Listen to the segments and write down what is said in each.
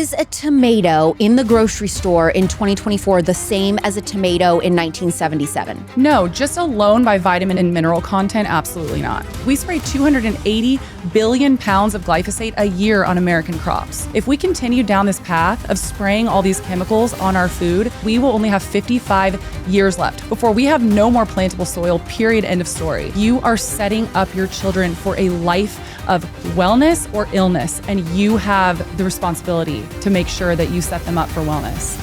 Is a tomato in the grocery store in 2024 the same as a tomato in 1977? No, just alone by vitamin and mineral content, absolutely not. We spray 280 billion pounds of glyphosate a year on American crops. If we continue down this path of spraying all these chemicals on our food, we will only have 55 years left before we have no more plantable soil, period, end of story. You are setting up your children for a life of wellness or illness, and you have the responsibility to make sure that you set them up for wellness.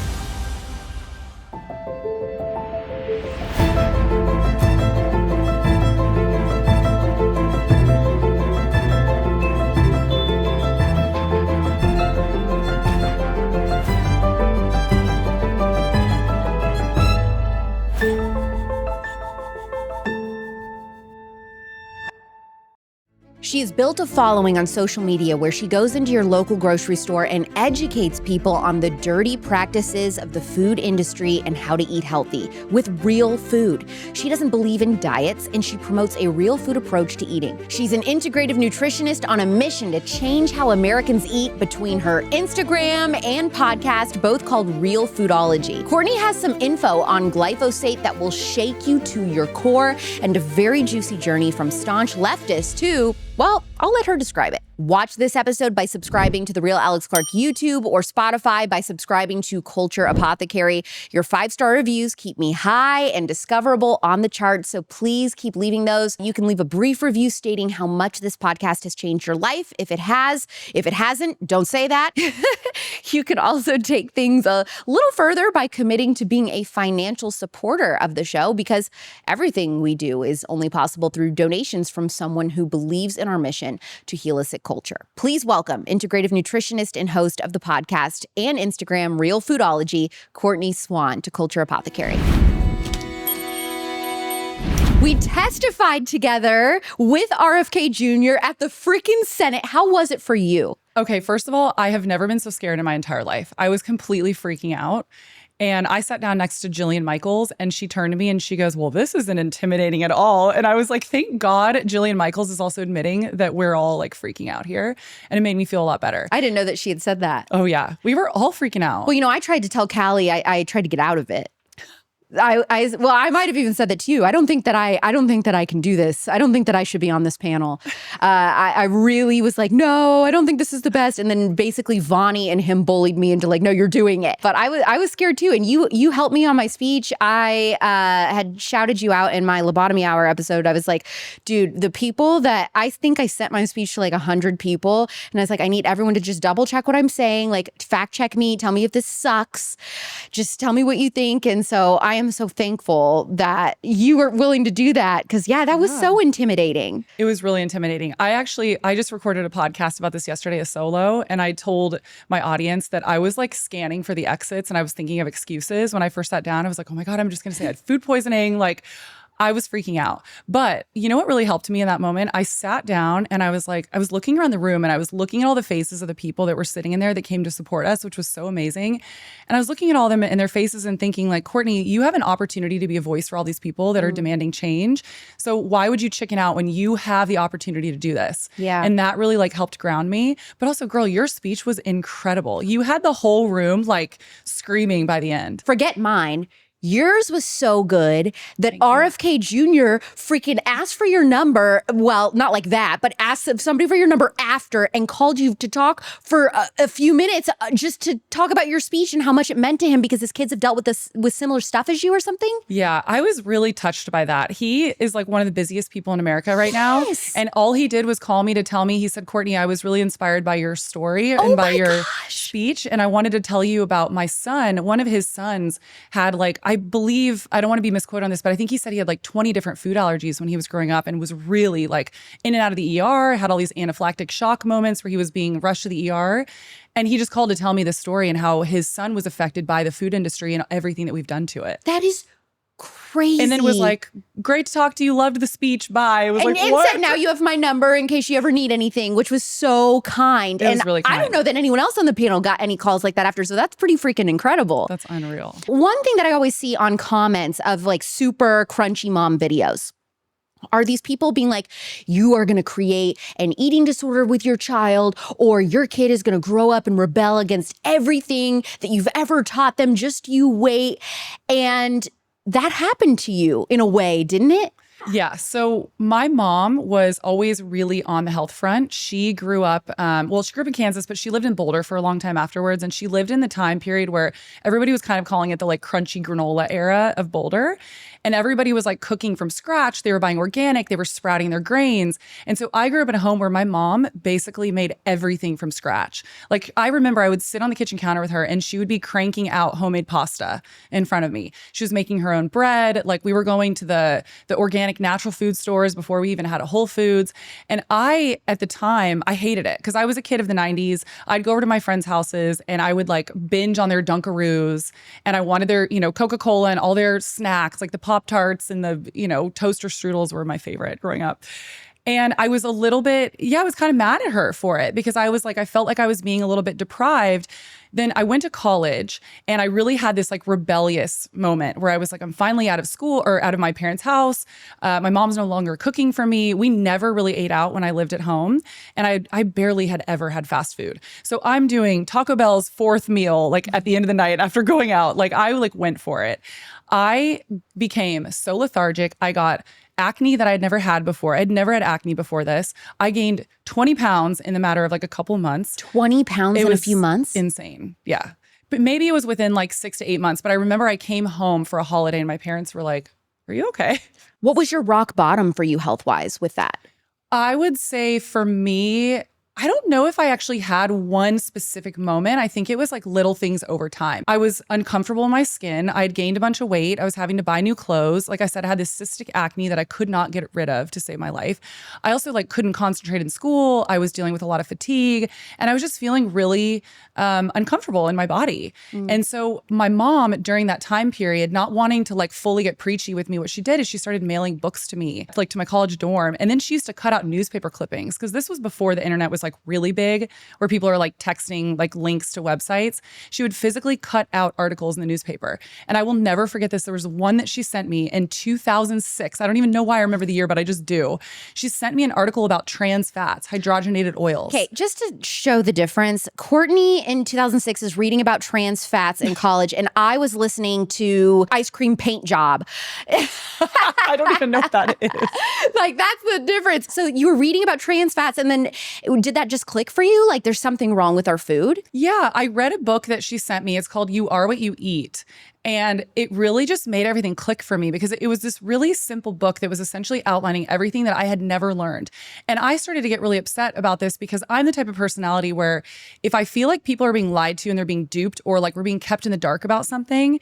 She has built a following on social media where she goes into your local grocery store and educates people on the dirty practices of the food industry and how to eat healthy with real food. She doesn't believe in diets, and she promotes a real food approach to eating. She's an integrative nutritionist on a mission to change how Americans eat between her Instagram and podcast, both called Real Foodology. Courtney has some info on glyphosate that will shake you to your core, and a very juicy journey from staunch leftist to, well, I'll let her describe it. Watch this episode by subscribing to The Real Alex Clark YouTube or Spotify by subscribing to Culture Apothecary. Your 5-star reviews keep me high and discoverable on the charts, so please keep leaving those. You can leave a brief review stating how much this podcast has changed your life. If it has, if it hasn't, don't say that. You can also take things a little further by committing to being a financial supporter of the show, because everything we do is only possible through donations from someone who believes in our mission to heal a sick culture. Please welcome integrative nutritionist and host of the podcast and Instagram Real Foodology, Courtney Swan, to Culture Apothecary. We testified together with RFK Jr. at the freaking Senate. How was it for you? Okay, first of all, I have never been so scared in my entire life. I was completely freaking out. And I sat down next to Jillian Michaels, and she turned to me and she goes, well, this isn't intimidating at all. And I was like, thank God Jillian Michaels is also admitting that we're all like freaking out here. And it made me feel a lot better. I didn't know that she had said that. Oh yeah, we were all freaking out. Well, I tried to tell Callie, I tried to get out of it. I might have even said that to you. I don't think that I can do this. I don't think that I should be on this panel. I really was like, no, I don't think this is the best. And then basically Vonnie and him bullied me into like, no, you're doing it. But I was scared too. And you helped me on my speech. I had shouted you out in my lobotomy hour episode. I was like, dude, the people that I think I sent my speech to like 100 people. And I was like, I need everyone to just double check what I'm saying. Like fact check me. Tell me if this sucks. Just tell me what you think. And so I am so thankful that you were willing to do that, because that was so intimidating. It was really intimidating. I just recorded a podcast about this yesterday, a solo, and I told my audience that I was like scanning for the exits and I was thinking of excuses. When I first sat down, I was like, oh my God, I'm just gonna say I had food poisoning. Like, I was freaking out. But you know what really helped me in that moment? I sat down and I was looking around the room and I was looking at all the faces of the people that were sitting in there that came to support us, which was so amazing. And I was looking at all of them in their faces and thinking like, Courtney, you have an opportunity to be a voice for all these people that are demanding change. So why would you chicken out when you have the opportunity to do this? Yeah. And that really like helped ground me. But also, girl, your speech was incredible. You had the whole room like screaming by the end. Forget mine. Yours was so good that RFK Jr. freaking asked for your number. Well, not like that, but asked somebody for your number after and called you to talk for a few minutes just to talk about your speech and how much it meant to him because his kids have dealt with this with similar stuff as you or something. Yeah, I was really touched by that. He is like one of the busiest people in America right now. And all he did was call me to tell me, he said, Courtney, I was really inspired by your story and by your speech. And I wanted to tell you about my son. One of his sons had like, I believe, I don't want to be misquoted on this, but I think he said he had like 20 different food allergies when he was growing up and was really like in and out of the ER, had all these anaphylactic shock moments where he was being rushed to the ER. And he just called to tell me this story and how his son was affected by the food industry and everything that we've done to it. That is crazy. And then was like, great to talk to you, loved the speech, bye. It was and what? Said, now you have my number in case you ever need anything, which was so kind. It was really kind. I don't know that anyone else on the panel got any calls like that after, so that's pretty freaking incredible. That's unreal. One thing that I always see on comments of like super crunchy mom videos, Are these people being like, you are going to create an eating disorder with your child, or your kid is going to grow up and rebel against everything that you've ever taught them? Just you wait. And that happened to you in a way, didn't it? Yeah. So my mom was always really on the health front. She grew up, she grew up in Kansas, but she lived in Boulder for a long time afterwards. And she lived in the time period where everybody was kind of calling it the like crunchy granola era of Boulder. And everybody was like cooking from scratch. They were buying organic. They were sprouting their grains. And so I grew up in a home where my mom basically made everything from scratch. Like I remember I would sit on the kitchen counter with her and she would be cranking out homemade pasta in front of me. She was making her own bread. Like we were going to the organic natural food stores before we even had a Whole Foods. And I, at the time, I hated it because I was a kid of the 90s. I'd go over to my friends' houses and I would like binge on their Dunkaroos and I wanted their, Coca-Cola and all their snacks, like the Pop-Tarts and the, toaster strudels were my favorite growing up. And I was a little bit, I was kind of mad at her for it because I was like, I felt like I was being a little bit deprived. Then I went to college and I really had this like rebellious moment where I was like, I'm finally out of school or out of my parents' house. My mom's no longer cooking for me. We never really ate out when I lived at home. And I barely had ever had fast food. So I'm doing Taco Bell's fourth meal, like at the end of the night after going out, like I like went for it. I became so lethargic. I got acne that I had never had before. I'd never had acne before this. I gained 20 pounds in the matter of like a couple months. 20 pounds in a few months? Insane. Yeah. But maybe it was within like 6 to 8 months. But I remember I came home for a holiday and my parents were like, are you okay? What was your rock bottom for you health-wise with that? I would say for me, I don't know if I actually had one specific moment. I think it was like little things over time. I was uncomfortable in my skin. I had gained a bunch of weight. I was having to buy new clothes. Like I said, I had this cystic acne that I could not get rid of to save my life. I also like couldn't concentrate in school. I was dealing with a lot of fatigue and I was just feeling really uncomfortable in my body. And so my mom during that time period, not wanting to like fully get preachy with me, what she did is she started mailing books to me, like to my college dorm. And then she used to cut out newspaper clippings because this was before the internet was like really big, where people are like texting like links to websites. She would physically cut out articles in the newspaper. And I will never forget this. There was one that she sent me in 2006. I don't even know why I remember the year, but I just do. She sent me an article about trans fats, hydrogenated oils. Okay, just to show the difference, Courtney in 2006 is reading about trans fats in college, and I was listening to Ice Cream Paint Job. I don't even know what that is. Like, that's the difference. So you were reading about trans fats, and then did that just click for you? Like, there's something wrong with our food? Yeah, I read a book that she sent me. It's called You Are What You Eat. And it really just made everything click for me because it was this really simple book that was essentially outlining everything that I had never learned. And I started to get really upset about this because I'm the type of personality where if I feel like people are being lied to and they're being duped or like we're being kept in the dark about something,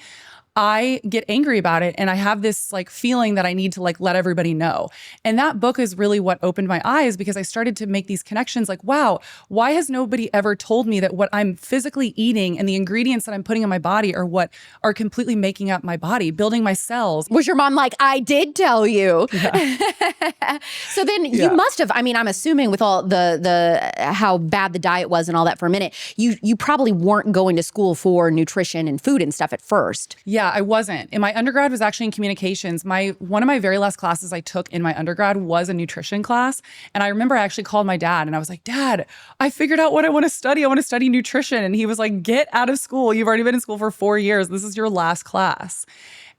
I get angry about it and I have this like feeling that I need to like let everybody know. And that book is really what opened my eyes because I started to make these connections like, wow, why has nobody ever told me that what I'm physically eating and the ingredients that I'm putting in my body are what are completely making up my body, building my cells. Was your mom like, I did tell you? Yeah. So then you must have, I mean, I'm assuming with all the how bad the diet was and all that for a minute, you probably weren't going to school for nutrition and food and stuff at first. Yeah, I wasn't. And my undergrad was actually in communications. One of my very last classes I took in my undergrad was a nutrition class. And I remember I actually called my dad and I was like, Dad, I figured out what I want to study. I want to study nutrition. And he was like, get out of school. You've already been in school for 4 years. This is your last class.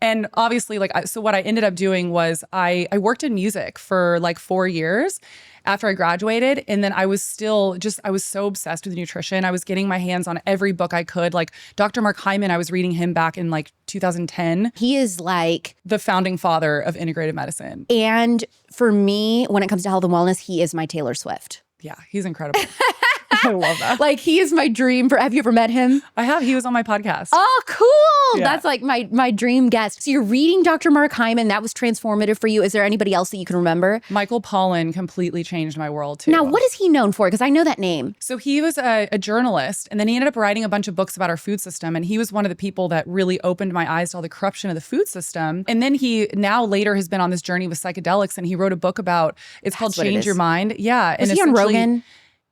And obviously, so what I ended up doing was I worked in music for like 4 years after I graduated. And then I was so obsessed with nutrition. I was getting my hands on every book I could. Like Dr. Mark Hyman, I was reading him back in like 2010. He is like the founding father of integrative medicine. And for me, when it comes to health and wellness, he is my Taylor Swift. Yeah, he's incredible. I love that. Like, he is my dream for, have you ever met him? I have. He was on my podcast. Oh, cool. Yeah. That's like my dream guest. So you're reading Dr. Mark Hyman. That was transformative for you. Is there anybody else that you can remember? Michael Pollan completely changed my world too. Now, what is he known for? Because I know that name. So he was a journalist, and then he ended up writing a bunch of books about our food system. And he was one of the people that really opened my eyes to all the corruption of the food system. And then he now later has been on this journey with psychedelics, and he wrote a book about, it's called Change Your Mind. Yeah. Was he on Rogan?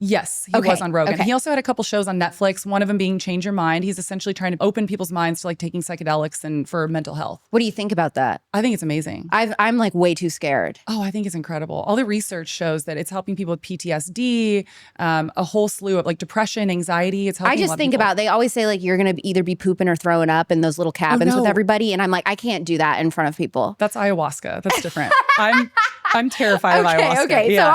Yes, he was on Rogan. He also had a couple shows on Netflix, one of them being Change Your Mind. He's essentially trying to open people's minds to like taking psychedelics and for mental health. What do you think about that? I think it's amazing. I'm like way too scared. Oh, I think it's incredible. All the research shows that it's helping people with PTSD, a whole slew of like depression, anxiety. It's helping. I just think about, they always say like you're going to either be pooping or throwing up in those little cabins with everybody. And I'm like, I can't do that in front of people. That's ayahuasca. That's different. I'm terrified of ayahuasca. Okay, yeah,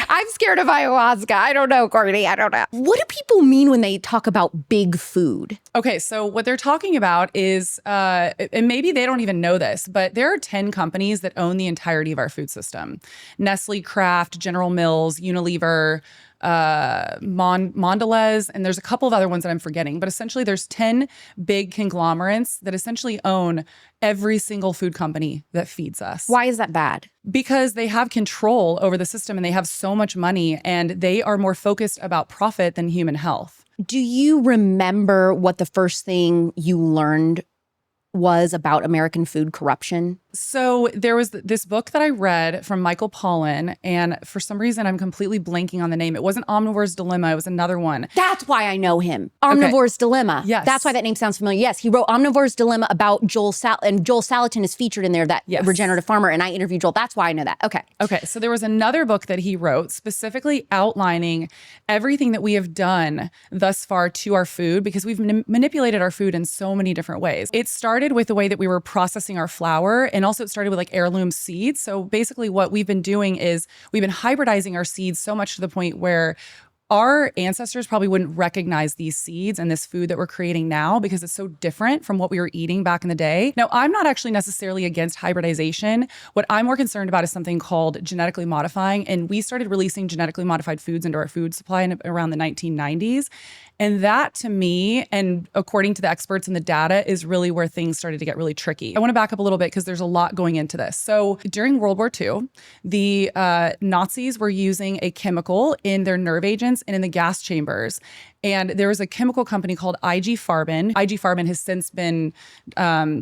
I'm scared of ayahuasca. I don't know, Courtney. I don't know. What do people mean when they talk about big food? Okay, so what they're talking about is, and maybe they don't even know this, but there are 10 companies that own the entirety of our food system. Nestle, Kraft, General Mills, Unilever, Mondelez, and there's a couple of other ones that I'm forgetting, but essentially there's 10 big conglomerates that essentially own every single food company that feeds us. Why is that bad? Because they have control over the system and they have so much money and they are more focused about profit than human health. Do you remember what the first thing you learned was about American food corruption? So there was this book that I read from Michael Pollan, and for some reason I'm completely blanking on the name. It wasn't Omnivore's Dilemma, it was another one. That's why I know him. Omnivore's Dilemma. Yes. That's why that name sounds familiar. Yes, he wrote Omnivore's Dilemma about Joel and Joel Salatin is featured in there, that regenerative farmer, and I interviewed Joel. That's why I know that. Okay, so there was another book that he wrote specifically outlining everything that we have done thus far to our food, because we've manipulated our food in so many different ways. It started with the way that we were processing our flour, and also it started with like heirloom seeds. So basically what we've been doing is we've been hybridizing our seeds so much to the point where our ancestors probably wouldn't recognize these seeds and this food that we're creating now because it's so different from what we were eating back in the day. Now, I'm not actually necessarily against hybridization. What I'm more concerned about is something called genetically modifying. And we started releasing genetically modified foods into our food supply around the 1990s. And that, to me, and according to the experts and the data, is really where things started to get really tricky. I want to back up a little bit because there's a lot going into this. So during World War II, the Nazis were using a chemical in their nerve agents and in the gas chambers. And there was a chemical company called IG Farben. IG Farben has since been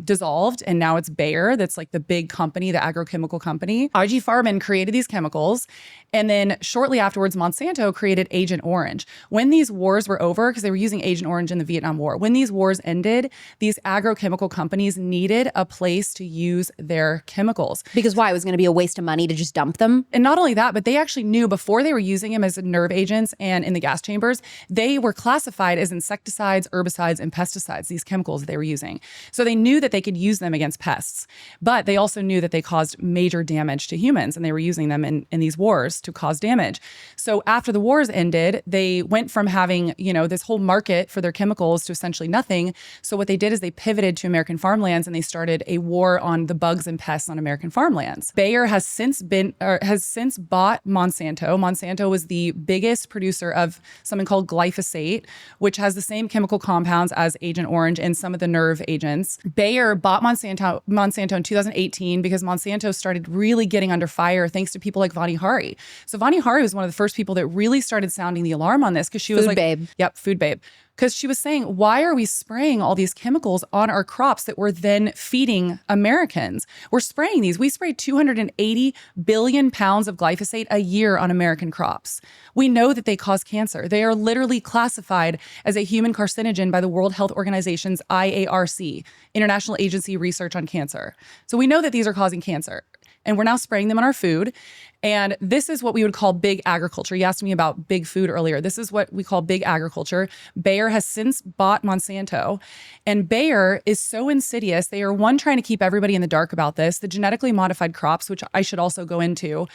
dissolved, and now it's Bayer. That's like the big company, the agrochemical company. IG Farben created these chemicals. And then shortly afterwards, Monsanto created Agent Orange. When these wars were over, because they were using Agent Orange in the Vietnam War, when these wars ended, these agrochemical companies needed a place to use their chemicals. Because why? It was going to be a waste of money to just dump them? And not only that, but they actually knew before they were using them as nerve agents and in the gas chambers, they were classified as insecticides, herbicides, and pesticides, these chemicals that they were using. So they knew that they could use them against pests, but they also knew that they caused major damage to humans, and they were using them in these wars to cause damage. So after the wars ended, they went from having, this whole market for their chemicals to essentially nothing. So what they did is they pivoted to American farmlands and they started a war on the bugs and pests on American farmlands. Bayer has since bought Monsanto. Monsanto was the biggest producer of something called glyphosate, which has the same chemical compounds as Agent Orange and some of the nerve agents. Bayer bought Monsanto in 2018 because Monsanto started really getting under fire thanks to people like Vani Hari. So Vani Hari was one of the first people that really started sounding the alarm on this, because she was Food babe. Yep, food babe. Because she was saying, why are we spraying all these chemicals on our crops that we're then feeding Americans? We're spraying these. We spray 280 billion pounds of glyphosate a year on American crops. We know that they cause cancer. They are literally classified as a human carcinogen by the World Health Organization's IARC, International Agency Research on Cancer. So we know that these are causing cancer. And we're now spraying them on our food. And this is what we would call big agriculture. You asked me about big food earlier. This is what we call big agriculture. Bayer has since bought Monsanto. And Bayer is so insidious. They are, trying to keep everybody in the dark about this. The genetically modified crops, which I should also go into,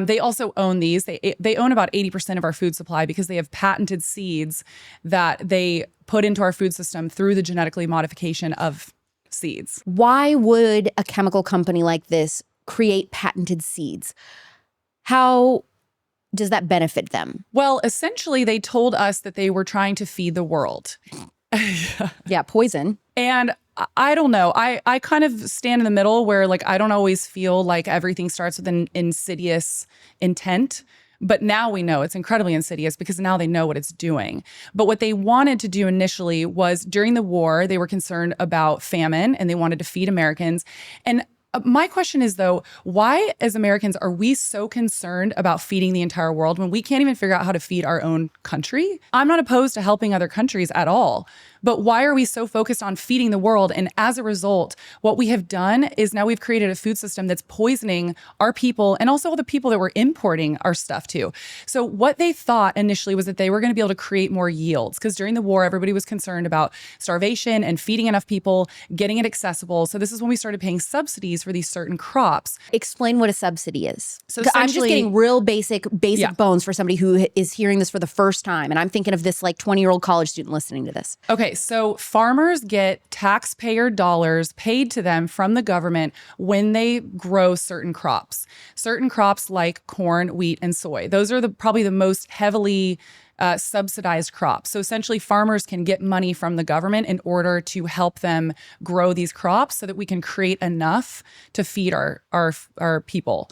they also own these. They own about 80% of our food supply because they have patented seeds that they put into our food system through the genetically modification of seeds. Why would a chemical company like this create patented seeds? How does that benefit them? Well, essentially, they told us that they were trying to feed the world. Yeah, poison. And I don't know. I kind of stand in the middle where, like, I don't always feel like everything starts with an insidious intent. But now we know it's incredibly insidious because now they know what it's doing. But what they wanted to do initially was, during the war, they were concerned about famine and they wanted to feed Americans. And My question is, though, why as Americans are we so concerned about feeding the entire world when we can't even figure out how to feed our own country? I'm not opposed to helping other countries at all. But why are we so focused on feeding the world? And as a result, what we have done is now we've created a food system that's poisoning our people and also all the people that we're importing our stuff to. So what they thought initially was that they were going to be able to create more yields, because during the war, everybody was concerned about starvation and feeding enough people, getting it accessible. So this is when we started paying subsidies for these certain crops. Explain what a subsidy is. So I'm just getting real basic bones for somebody who is hearing this for the first time. And I'm thinking of this like 20-year-old college student listening to this. Okay, so farmers get taxpayer dollars paid to them from the government when they grow certain crops. Certain crops like corn, wheat, and soy. Those are probably the most heavily subsidized crops. So essentially farmers can get money from the government in order to help them grow these crops so that we can create enough to feed our people.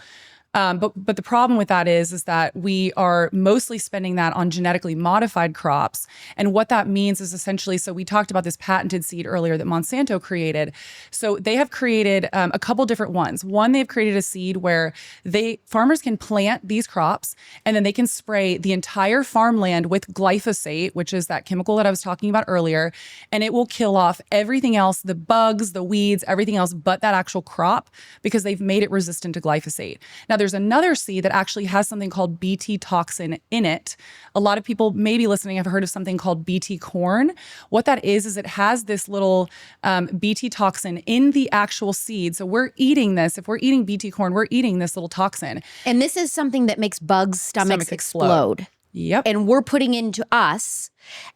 But the problem with that is that we are mostly spending that on genetically modified crops. And what that means is essentially, so we talked about this patented seed earlier that Monsanto created. So they have created a couple different ones. One, they've created a seed where farmers can plant these crops and then they can spray the entire farmland with glyphosate, which is that chemical that I was talking about earlier. And it will kill off everything else, the bugs, the weeds, everything else but that actual crop, because they've made it resistant to glyphosate. Now, there's another seed that actually has something called Bt toxin in it. A lot of people maybe listening have heard of something called Bt corn. What that is it has this little Bt toxin in the actual seed. So we're eating this. If we're eating Bt corn, we're eating this little toxin. And this is something that makes bugs' stomachs explode. Yep. And we're putting into us,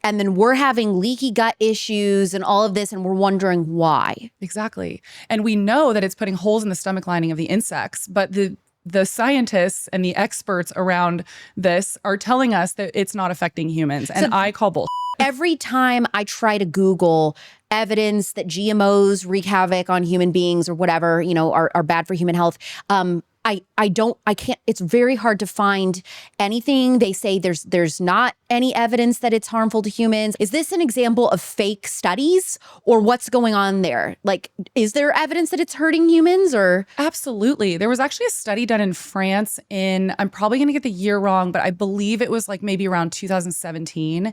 and then we're having leaky gut issues and all of this, and we're wondering why. Exactly. And we know that it's putting holes in the stomach lining of the insects, but the scientists and the experts around this are telling us that it's not affecting humans. And I call bullshit. Every time I try to Google evidence that GMOs wreak havoc on human beings or whatever, are bad for human health, I can't, it's very hard to find anything. They say there's not any evidence that it's harmful to humans. Is this an example of fake studies, or what's going on there? Like, is there evidence that it's hurting humans, or? Absolutely. There was actually a study done in France I'm probably going to get the year wrong, but I believe it was like maybe around 2017.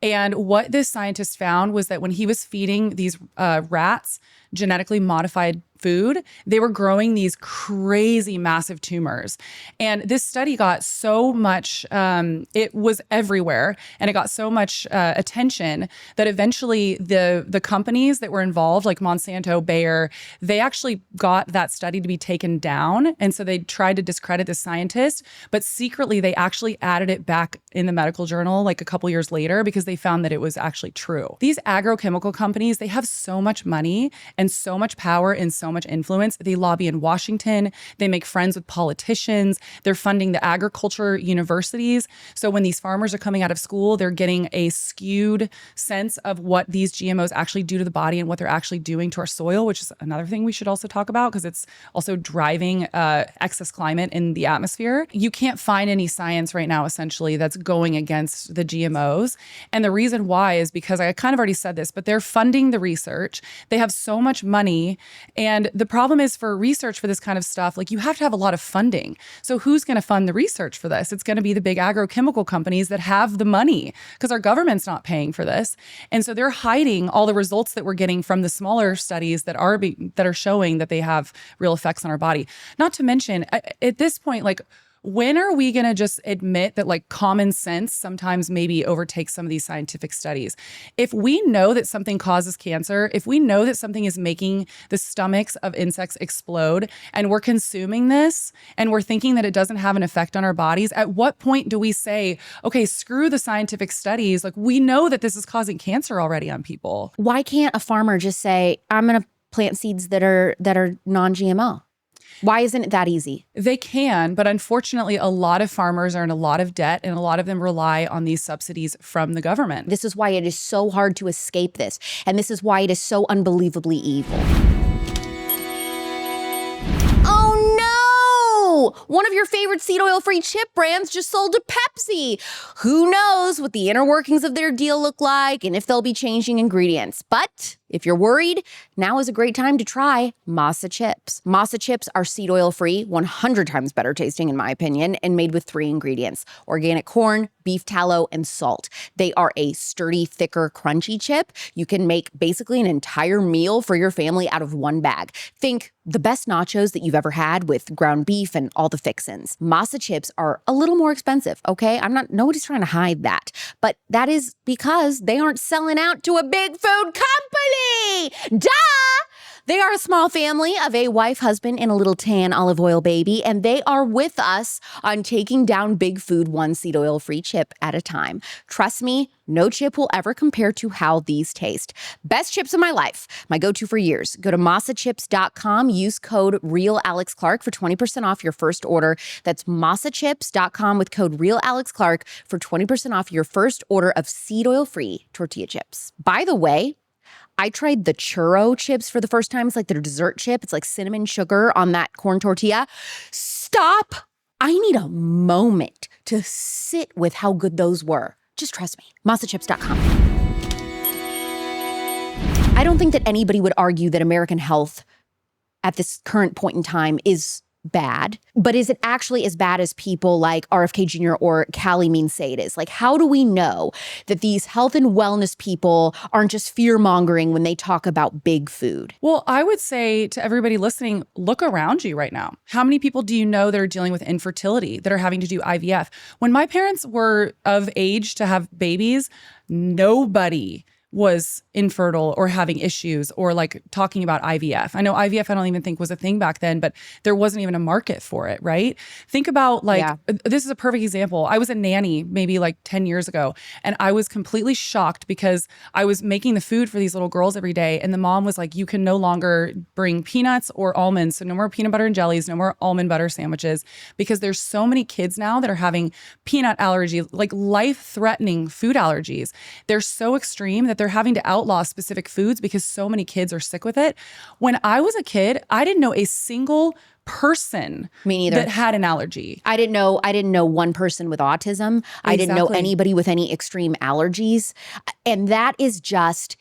And what this scientist found was that when he was feeding these rats genetically modified food, they were growing these crazy massive tumors. And this study got so much, it was everywhere, and it got so much attention that eventually the companies that were involved, like Monsanto, Bayer, they actually got that study to be taken down. And so they tried to discredit the scientist, but secretly they actually added it back in the medical journal like a couple years later because they found that it was actually true. These agrochemical companies, they have so much money and so much power and so much influence. They lobby in Washington. They make friends with politicians. They're funding the agriculture universities. So when these farmers are coming out of school, they're getting a skewed sense of what these GMOs actually do to the body and what they're actually doing to our soil, which is another thing we should also talk about because it's also driving excess climate in the atmosphere. You can't find any science right now, essentially, that's going against the GMOs. And the reason why is because I kind of already said this, but they're funding the research. They have so much money. And the problem is for research for this kind of stuff, like you have to have a lot of funding. So who's going to fund the research for this? It's going to be the big agrochemical companies that have the money because our government's not paying for this. And so they're hiding all the results that we're getting from the smaller studies that are showing that they have real effects on our body. Not to mention, at this point, like, when are we going to just admit that like common sense sometimes maybe overtakes some of these scientific studies? If we know that something causes cancer, if we know that something is making the stomachs of insects explode and we're consuming this and we're thinking that it doesn't have an effect on our bodies, at what point do we say, okay, screw the scientific studies? Like we know that this is causing cancer already on people. Why can't a farmer just say, I'm going to plant seeds that are non-GMO? Why isn't it that easy? They can, but unfortunately, a lot of farmers are in a lot of debt and a lot of them rely on these subsidies from the government. This is why it is so hard to escape this. And this is why it is so unbelievably evil. Oh no! One of your favorite seed oil-free chip brands just sold to Pepsi. Who knows what the inner workings of their deal look like and if they'll be changing ingredients. But If you're worried, now is a great time to try Masa chips. Masa chips are seed oil free, 100 times better tasting in my opinion, and made with 3 ingredients: organic corn, beef tallow, and salt. They are a sturdy, thicker, crunchy chip. You can make basically an entire meal for your family out of one bag. Think the best nachos that you've ever had with ground beef and all the fixins. Masa chips are a little more expensive, okay? Nobody's trying to hide that. But that is because they aren't selling out to a big food company. Duh! They are a small family of a wife, husband, and a little tan olive oil baby, and they are with us on taking down big food one seed oil-free chip at a time. Trust me, no chip will ever compare to how these taste. Best chips of my life, my go-to for years. Go to masachips.com, use code REALALEXClark for 20% off your first order. That's masachips.com with code REALALEXClark for 20% off your first order of seed oil-free tortilla chips. By the way, I tried the churro chips for the first time. It's like their dessert chip. It's like cinnamon sugar on that corn tortilla. Stop. I need a moment to sit with how good those were. Just trust me. Masachips.com. I don't think that anybody would argue that American health at this current point in time is bad, but is it actually as bad as people like RFK Jr. or Callie Mean say it is? Like, how do we know that these health and wellness people aren't just fear-mongering when they talk about big food? Well, I would say to everybody listening, look around you right now. How many people do you know that are dealing with infertility, that are having to do IVF? When my parents were of age to have babies, nobody was infertile or having issues or like talking about IVF. I know IVF, I don't even think was a thing back then, but there wasn't even a market for it, right? Think about this is a perfect example. I was a nanny maybe like 10 years ago, and I was completely shocked because I was making the food for these little girls every day. And the mom was like, you can no longer bring peanuts or almonds. So no more peanut butter and jellies, no more almond butter sandwiches, because there's so many kids now that are having peanut allergies, like life-threatening food allergies. They're so extreme that they're having to outlaw specific foods because so many kids are sick with it. When I was a kid, I didn't know a single person that had an allergy. I didn't know one person with autism. Exactly. I didn't know anybody with any extreme allergies. And that is just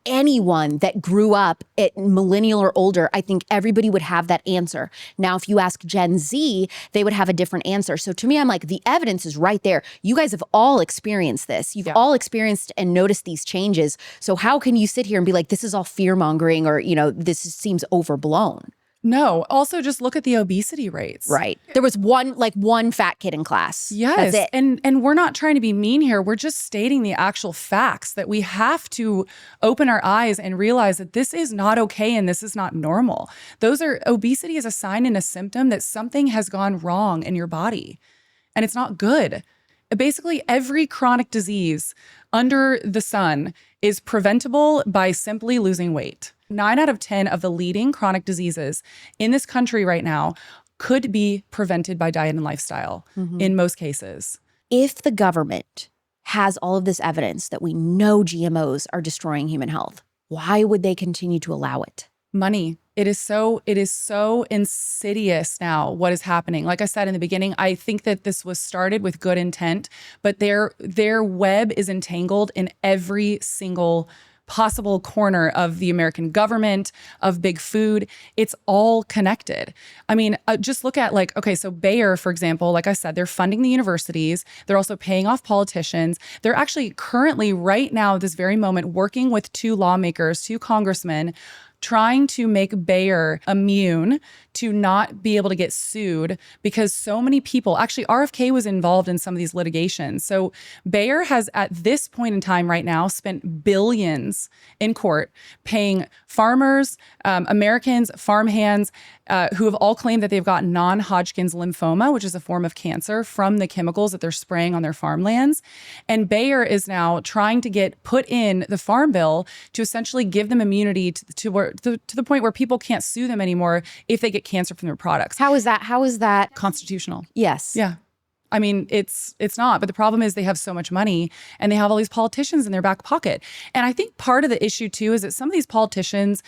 anyone that grew up at millennial or older. I think everybody would have that answer. Now, if you ask Gen Z, they would have a different answer. So to me, I'm like, the evidence is right there. You guys have all experienced this. You've all experienced and noticed these changes. So how can you sit here and be like, this is all fear mongering, or, this seems overblown? No. Also, just look at the obesity rates. Right. There was one fat kid in class. Yes. That's it. And we're not trying to be mean here. We're just stating the actual facts that we have to open our eyes and realize that this is not okay and this is not normal. Obesity is a sign and a symptom that something has gone wrong in your body, and it's not good. Basically, every chronic disease under the sun is preventable by simply losing weight. 9 out of 10 of the leading chronic diseases in this country right now could be prevented by diet and lifestyle in most cases. If the government has all of this evidence that we know GMOs are destroying human health, why would they continue to allow it? Money. It is so insidious now what is happening. Like I said in the beginning, I think that this was started with good intent, but their web is entangled in every single possible corner of the American government, of big food. It's all connected. I mean, just look at so Bayer, for example, like I said, they're funding the universities. They're also paying off politicians. They're actually currently right now, this very moment, working with 2 lawmakers, 2 congressmen, trying to make Bayer immune to not be able to get sued because so many people, actually RFK was involved in some of these litigations. So Bayer has at this point in time right now spent billions in court paying farmers, Americans, farmhands, who have all claimed that they've got non-Hodgkin's lymphoma, which is a form of cancer from the chemicals that they're spraying on their farmlands. And Bayer is now trying to get put in the farm bill to essentially give them immunity to the point where people can't sue them anymore if they get cancer from their products. How is that? Constitutional. Yes. Yeah. I mean, it's not. But the problem is they have so much money and they have all these politicians in their back pocket. And I think part of the issue too is that some of these politicians,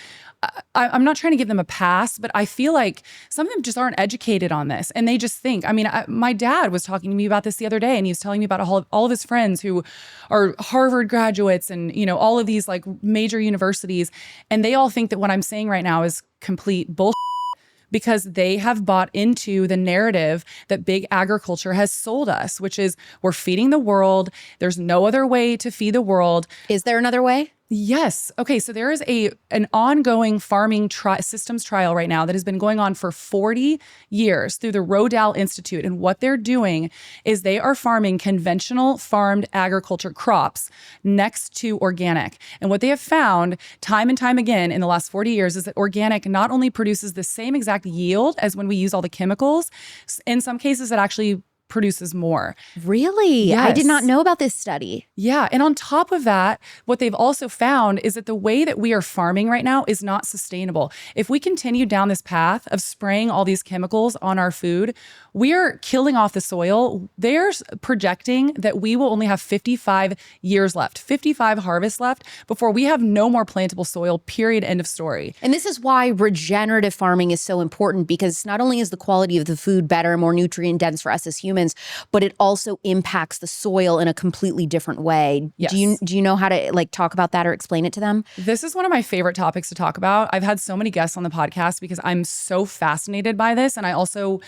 I'm not trying to give them a pass, but I feel like some of them just aren't educated on this. And they just think, I mean, my dad was talking to me about this the other day, and he was telling me about all of his friends who are Harvard graduates and, you know, all of these like major universities. And they all think that what I'm saying right now is complete bullshit, because they have bought into the narrative that big agriculture has sold us, which is we're feeding the world. There's no other way to feed the world. Is there another way? Yes. Okay. So there is an ongoing farming systems trial right now that has been going on for 40 years through the Rodale Institute. And what they're doing is they are farming conventional farmed agriculture crops next to organic. And what they have found time and time again in the last 40 years is that organic not only produces the same exact yield as when we use all the chemicals, in some cases it actually produces more. Really? Yes. I did not know about this study. Yeah. And on top of that, what they've also found is that the way that we are farming right now is not sustainable. If we continue down this path of spraying all these chemicals on our food, we are killing off the soil. They're projecting that we will only have 55 years left, 55 harvests left before we have no more plantable soil, period, end of story. And this is why regenerative farming is so important, because not only is the quality of the food better, more nutrient dense for us as humans, but it also impacts the soil in a completely different way. Yes. Do you know how to like talk about that or explain it to them? This is one of my favorite topics to talk about. I've had so many guests on the podcast because I'm so fascinated by this. And I also,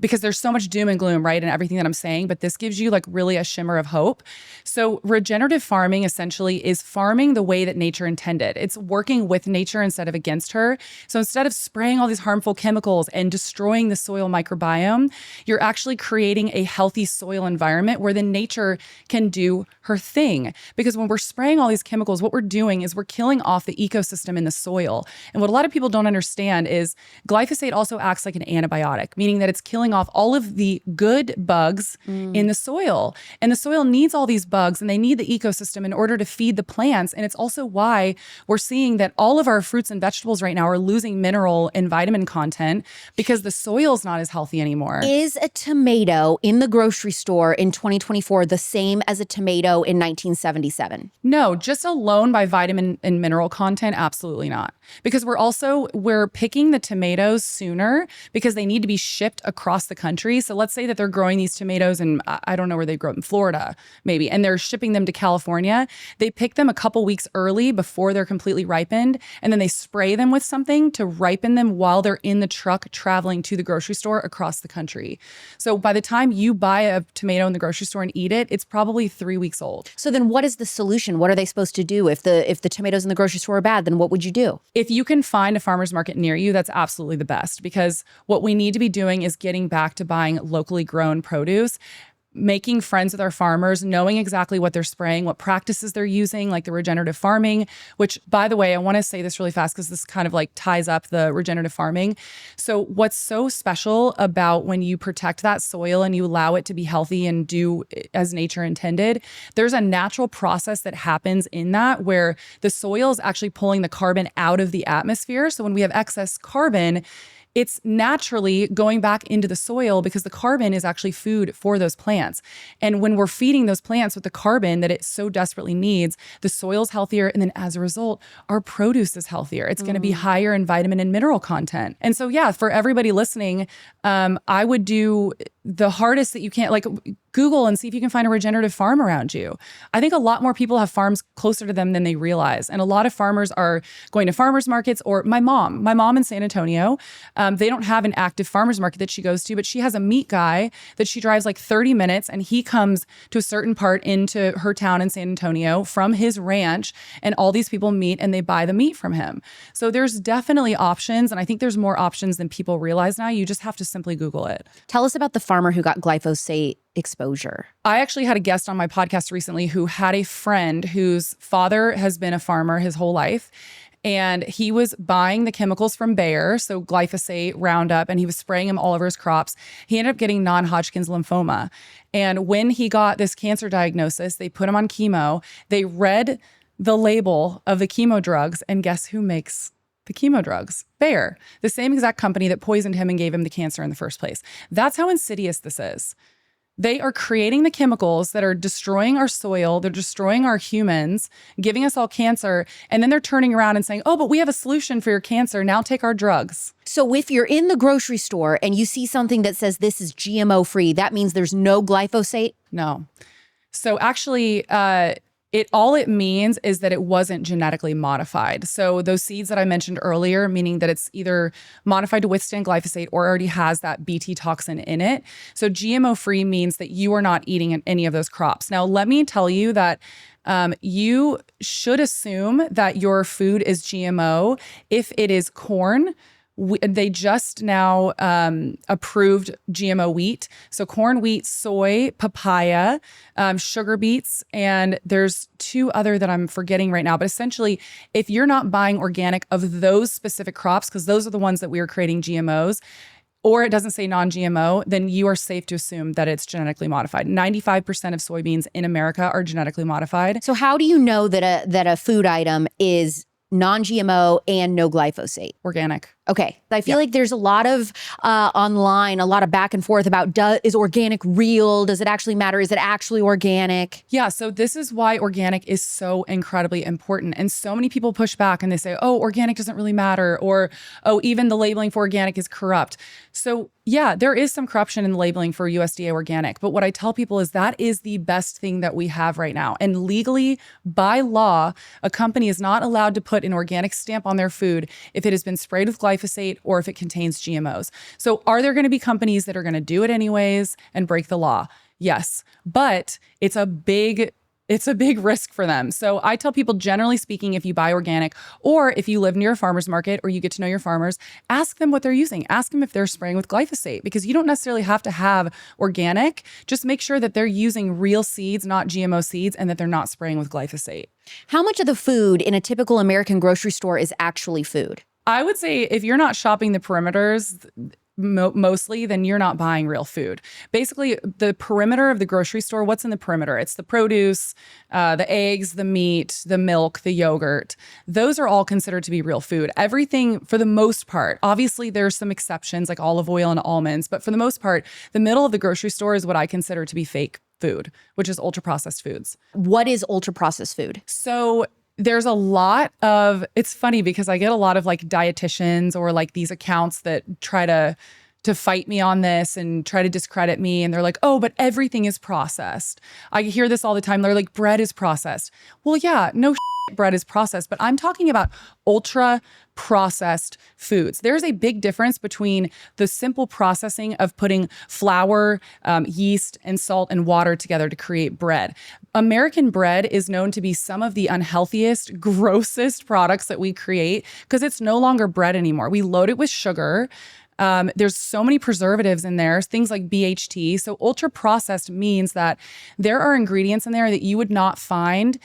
because there's so much doom and gloom, right, in everything that I'm saying, but this gives you like really a shimmer of hope. So regenerative farming essentially is farming the way that nature intended. It's working with nature instead of against her. So instead of spraying all these harmful chemicals and destroying the soil microbiome, you're actually creating a healthy soil environment where then nature can do her thing. Because when we're spraying all these chemicals, what we're doing is we're killing off the ecosystem in the soil. And what a lot of people don't understand is glyphosate also acts like an antibiotic, meaning that it's killing off all of the good bugs in the soil. And the soil needs all these bugs, and they need the ecosystem in order to feed the plants. And it's also why we're seeing that all of our fruits and vegetables right now are losing mineral and vitamin content because the soil's not as healthy anymore. Is a tomato in the grocery store in 2024 the same as a tomato in 1977? No, just alone by vitamin and mineral content, absolutely not. Because we're picking the tomatoes sooner because they need to be shipped across the country. So let's say that they're growing these tomatoes in, I don't know where they grow, in Florida maybe, and they're shipping them to California. They pick them a couple weeks early before they're completely ripened, and then they spray them with something to ripen them while they're in the truck traveling to the grocery store across the country. So by the time you buy a tomato in the grocery store and eat it, it's probably 3 weeks old. So then what is the solution? What are they supposed to do? If the tomatoes in the grocery store are bad, then what would you do? If you can find a farmer's market near you, that's absolutely the best, because what we need to be doing is getting back to buying locally grown produce, making friends with our farmers, knowing exactly what they're spraying, what practices they're using, like the regenerative farming, which, by the way, I want to say this really fast because this kind of like ties up the regenerative farming. So what's so special about when you protect that soil and you allow it to be healthy and do as nature intended, there's a natural process that happens in that where the soil is actually pulling the carbon out of the atmosphere. So when we have excess carbon, it's naturally going back into the soil because the carbon is actually food for those plants. And when we're feeding those plants with the carbon that it so desperately needs, the soil's healthier. And then as a result, our produce is healthier. It's going to be higher in vitamin and mineral content. And so, yeah, for everybody listening, I would do the hardest that you can, like Google and see if you can find a regenerative farm around you. I think a lot more people have farms closer to them than they realize. And a lot of farmers are going to farmers markets, or my mom in San Antonio, they don't have an active farmers market that she goes to, but she has a meat guy that she drives like 30 minutes, and he comes to a certain part into her town in San Antonio from his ranch, and all these people meet and they buy the meat from him. So there's definitely options. And I think there's more options than people realize now. You just have to simply Google it. Tell us about the farmer who got glyphosate exposure. I actually had a guest on my podcast recently who had a friend whose father has been a farmer his whole life. And he was buying the chemicals from Bayer, so glyphosate, Roundup, and he was spraying them all over his crops. He ended up getting non-Hodgkin's lymphoma. And when he got this cancer diagnosis, they put him on chemo. They read the label of the chemo drugs, and guess who makes the chemo drugs? Bayer, the same exact company that poisoned him and gave him the cancer in the first place. That's how insidious this is. They are creating the chemicals that are destroying our soil. They're destroying our humans, giving us all cancer. And then they're turning around and saying, oh, but we have a solution for your cancer. Now take our drugs. So if you're in the grocery store and you see something that says this is GMO free, that means there's no glyphosate? No. So actually, all it means is that it wasn't genetically modified. So those seeds that I mentioned earlier, meaning that it's either modified to withstand glyphosate or already has that Bt toxin in it. So GMO free means that you are not eating any of those crops. Now, let me tell you that you should assume that your food is GMO if it is corn. They just now approved GMO wheat. So corn, wheat, soy, papaya, sugar beets, and there's two other that I'm forgetting right now. But essentially, if you're not buying organic of those specific crops, because those are the ones that we are creating GMOs, or it doesn't say non-GMO, then you are safe to assume that it's genetically modified. 95% of soybeans in America are genetically modified. So how do you know that a food item is non-GMO and no glyphosate? Organic. Okay. I feel like there's a lot of online, a lot of back and forth about is organic real? Does it actually matter? Is it actually organic? Yeah. So this is why organic is so incredibly important. And so many people push back and they say, oh, organic doesn't really matter. Or, oh, even the labeling for organic is corrupt. So yeah, there is some corruption in the labeling for USDA organic. But what I tell people is that is the best thing that we have right now. And legally, by law, a company is not allowed to put an organic stamp on their food if it has been sprayed with glyphosate or if it contains GMOs. So are there going to be companies that are going to do it anyways and break the law? Yes, but it's a big risk for them. So I tell people, generally speaking, if you buy organic or if you live near a farmer's market or you get to know your farmers, ask them what they're using. Ask them if they're spraying with glyphosate, because you don't necessarily have to have organic. Just make sure that they're using real seeds, not GMO seeds, and that they're not spraying with glyphosate. How much of the food in a typical American grocery store is actually food? I would say if you're not shopping the perimeters mostly, then you're not buying real food. Basically, the perimeter of the grocery store, what's in the perimeter? It's the produce, the eggs, the meat, the milk, the yogurt. Those are all considered to be real food. Everything, for the most part, obviously there's some exceptions like olive oil and almonds, but for the most part, the middle of the grocery store is what I consider to be fake food, which is ultra-processed foods. What is ultra-processed food? So there's a lot of, it's funny because I get a lot of like dietitians or like these accounts that try to fight me on this and try to discredit me. And they're like, oh, but everything is processed. I hear this all the time. They're like, bread is processed. Well, yeah, no bread is processed, but I'm talking about ultra processed foods. There's a big difference between the simple processing of putting flour, yeast, and salt and water together to create bread. American bread is known to be some of the unhealthiest, grossest products that we create because it's no longer bread anymore. We load it with sugar. There's so many preservatives in there, things like BHT. So ultra processed means that there are ingredients in there that you would not find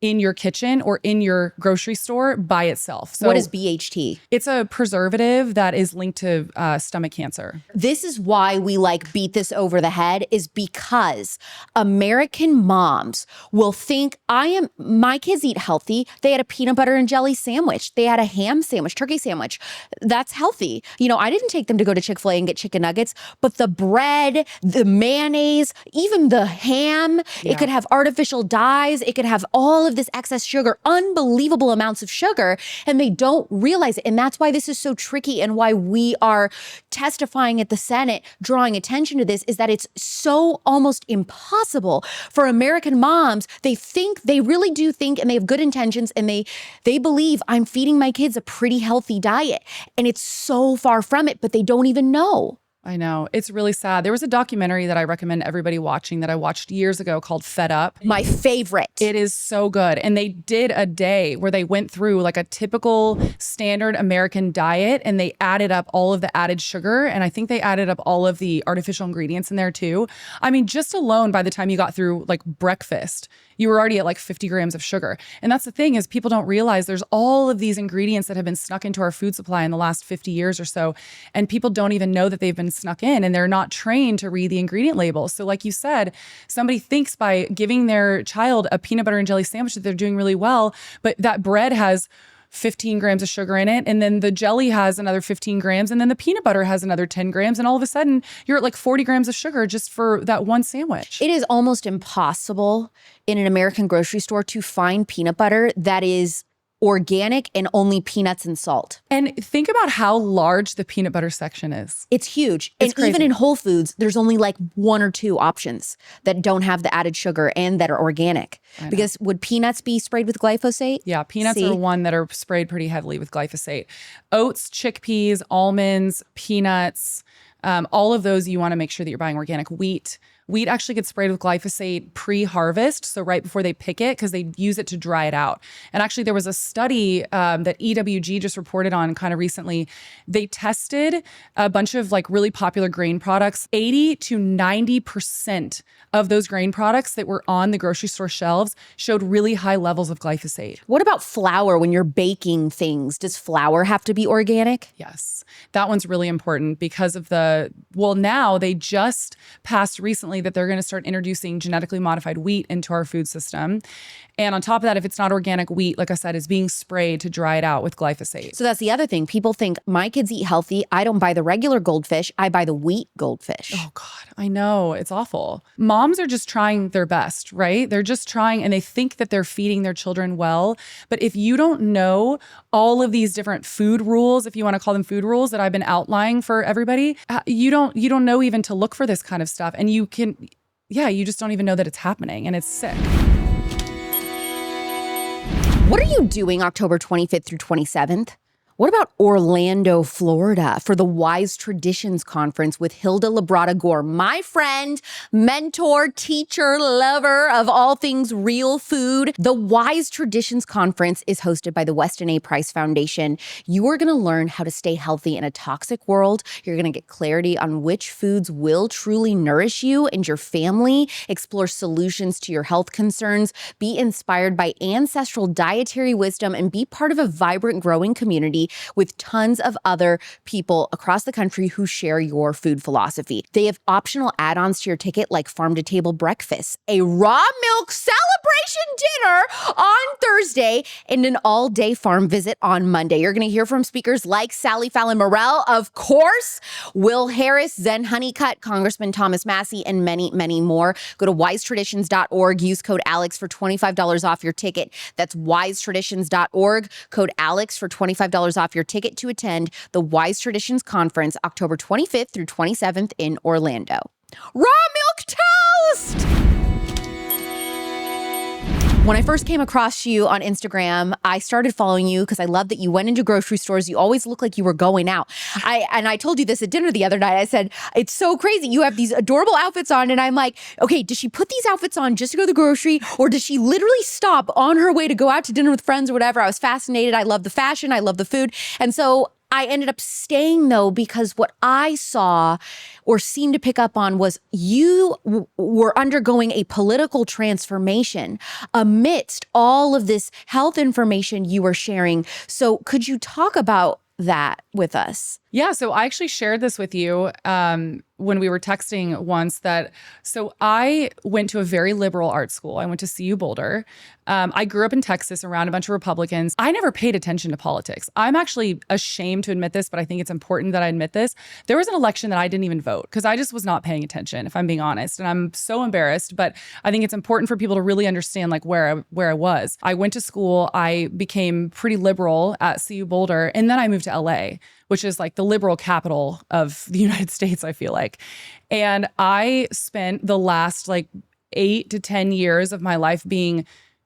in your kitchen or in your grocery store by itself. So what is BHT? It's a preservative that is linked to stomach cancer. This is why we like beat this over the head, is because American moms will think my kids eat healthy. They had a peanut butter and jelly sandwich. They had a ham sandwich, turkey sandwich. That's healthy. You know, I didn't take them to go to Chick-fil-A and get chicken nuggets, but the bread, the mayonnaise, even the ham, it could have artificial dyes. It could have all of this excess sugar, unbelievable amounts of sugar, and they don't realize it. And that's why this is so tricky and why we are testifying at the Senate, drawing attention to this, is that it's so almost impossible for American moms. They really do think, and they have good intentions, and they believe I'm feeding my kids a pretty healthy diet. And it's so far from it, but they don't even know. I know. It's really sad. There was a documentary that I recommend everybody watching that I watched years ago called Fed Up. My favorite. It is so good. And they did a day where they went through like a typical standard American diet and they added up all of the added sugar. And I think they added up all of the artificial ingredients in there too. I mean, just alone by the time you got through like breakfast, you were already at like 50 grams of sugar. And that's the thing, is people don't realize there's all of these ingredients that have been snuck into our food supply in the last 50 years or so. And people don't even know that they've been snuck in, and they're not trained to read the ingredient labels. So like you said, somebody thinks by giving their child a peanut butter and jelly sandwich that they're doing really well, but that bread has 15 grams of sugar in it. And then the jelly has another 15 grams. And then the peanut butter has another 10 grams. And all of a sudden, you're at like 40 grams of sugar just for that one sandwich. It is almost impossible in an American grocery store to find peanut butter that is organic and only peanuts and salt. And think about how large the peanut butter section is. It's huge. It's crazy. Even in Whole Foods, there's only like 1 or 2 options that don't have the added sugar and that are organic. Because would peanuts be sprayed with glyphosate? Yeah, peanuts are one that are sprayed pretty heavily with glyphosate. Oats, chickpeas, almonds, peanuts, all of those you want to make sure that you're buying organic. Wheat actually gets sprayed with glyphosate pre-harvest, so right before they pick it, because they use it to dry it out. And actually, there was a study that EWG just reported on kind of recently. They tested a bunch of like really popular grain products. 80 to 90% of those grain products that were on the grocery store shelves showed really high levels of glyphosate. What about flour when you're baking things? Does flour have to be organic? Yes, that one's really important because of now they just passed recently that they're going to start introducing genetically modified wheat into our food system. And on top of that, if it's not organic wheat, like I said, is being sprayed to dry it out with glyphosate. So that's the other thing. People think my kids eat healthy. I don't buy the regular goldfish. I buy the wheat goldfish. Oh God, I know. It's awful. Moms are just trying their best, right? They're just trying and they think that they're feeding their children well. But if you don't know all of these different food rules, if you want to call them food rules that I've been outlining for everybody, you don't know even to look for this kind of stuff. And you just don't even know that it's happening, and it's sick. What are you doing October 25th through 27th? What about Orlando, Florida for the Wise Traditions Conference with Hilda Labrada Gore, my friend, mentor, teacher, lover of all things real food? The Wise Traditions Conference is hosted by the Weston A. Price Foundation. You are going to learn how to stay healthy in a toxic world. You're going to get clarity on which foods will truly nourish you and your family, explore solutions to your health concerns, be inspired by ancestral dietary wisdom, and be part of a vibrant, growing community with tons of other people across the country who share your food philosophy. They have optional add-ons to your ticket like farm-to-table breakfast, a raw milk celebration dinner on Thursday, and an all-day farm visit on Monday. You're going to hear from speakers like Sally Fallon Morell, of course, Will Harris, Zen Honeycutt, Congressman Thomas Massey, and many, many more. Go to wisetraditions.org. Use code ALEX for $25 off your ticket. That's wisetraditions.org. Code ALEX for $25 off your ticket to attend the Wise Traditions Conference October 25th through 27th in Orlando. Raw milk toast! When I first came across you on Instagram, I started following you because I love that you went into grocery stores. You always look like you were going out. I told you this at dinner the other night. I said, it's so crazy. You have these adorable outfits on. And I'm like, okay, does she put these outfits on just to go to the grocery? Or does she literally stop on her way to go out to dinner with friends or whatever? I was fascinated. I love the fashion. I love the food. And so I ended up staying though, because what I saw or seemed to pick up on was you were undergoing a political transformation amidst all of this health information you were sharing. So could you talk about that with us? Yeah, so I actually shared this with you when we were texting once so I went to a very liberal art school. I went to CU Boulder. I grew up in Texas around a bunch of Republicans. I never paid attention to politics. I'm actually ashamed to admit this, but I think it's important that I admit this. There was an election that I didn't even vote because I just was not paying attention, if I'm being honest. And I'm so embarrassed, but I think it's important for people to really understand like where I was. I went to school. I became pretty liberal at CU Boulder, and then I moved to LA, which is like the liberal capital of the United States, I feel like. And I spent the last like 8 to 10 years of my life being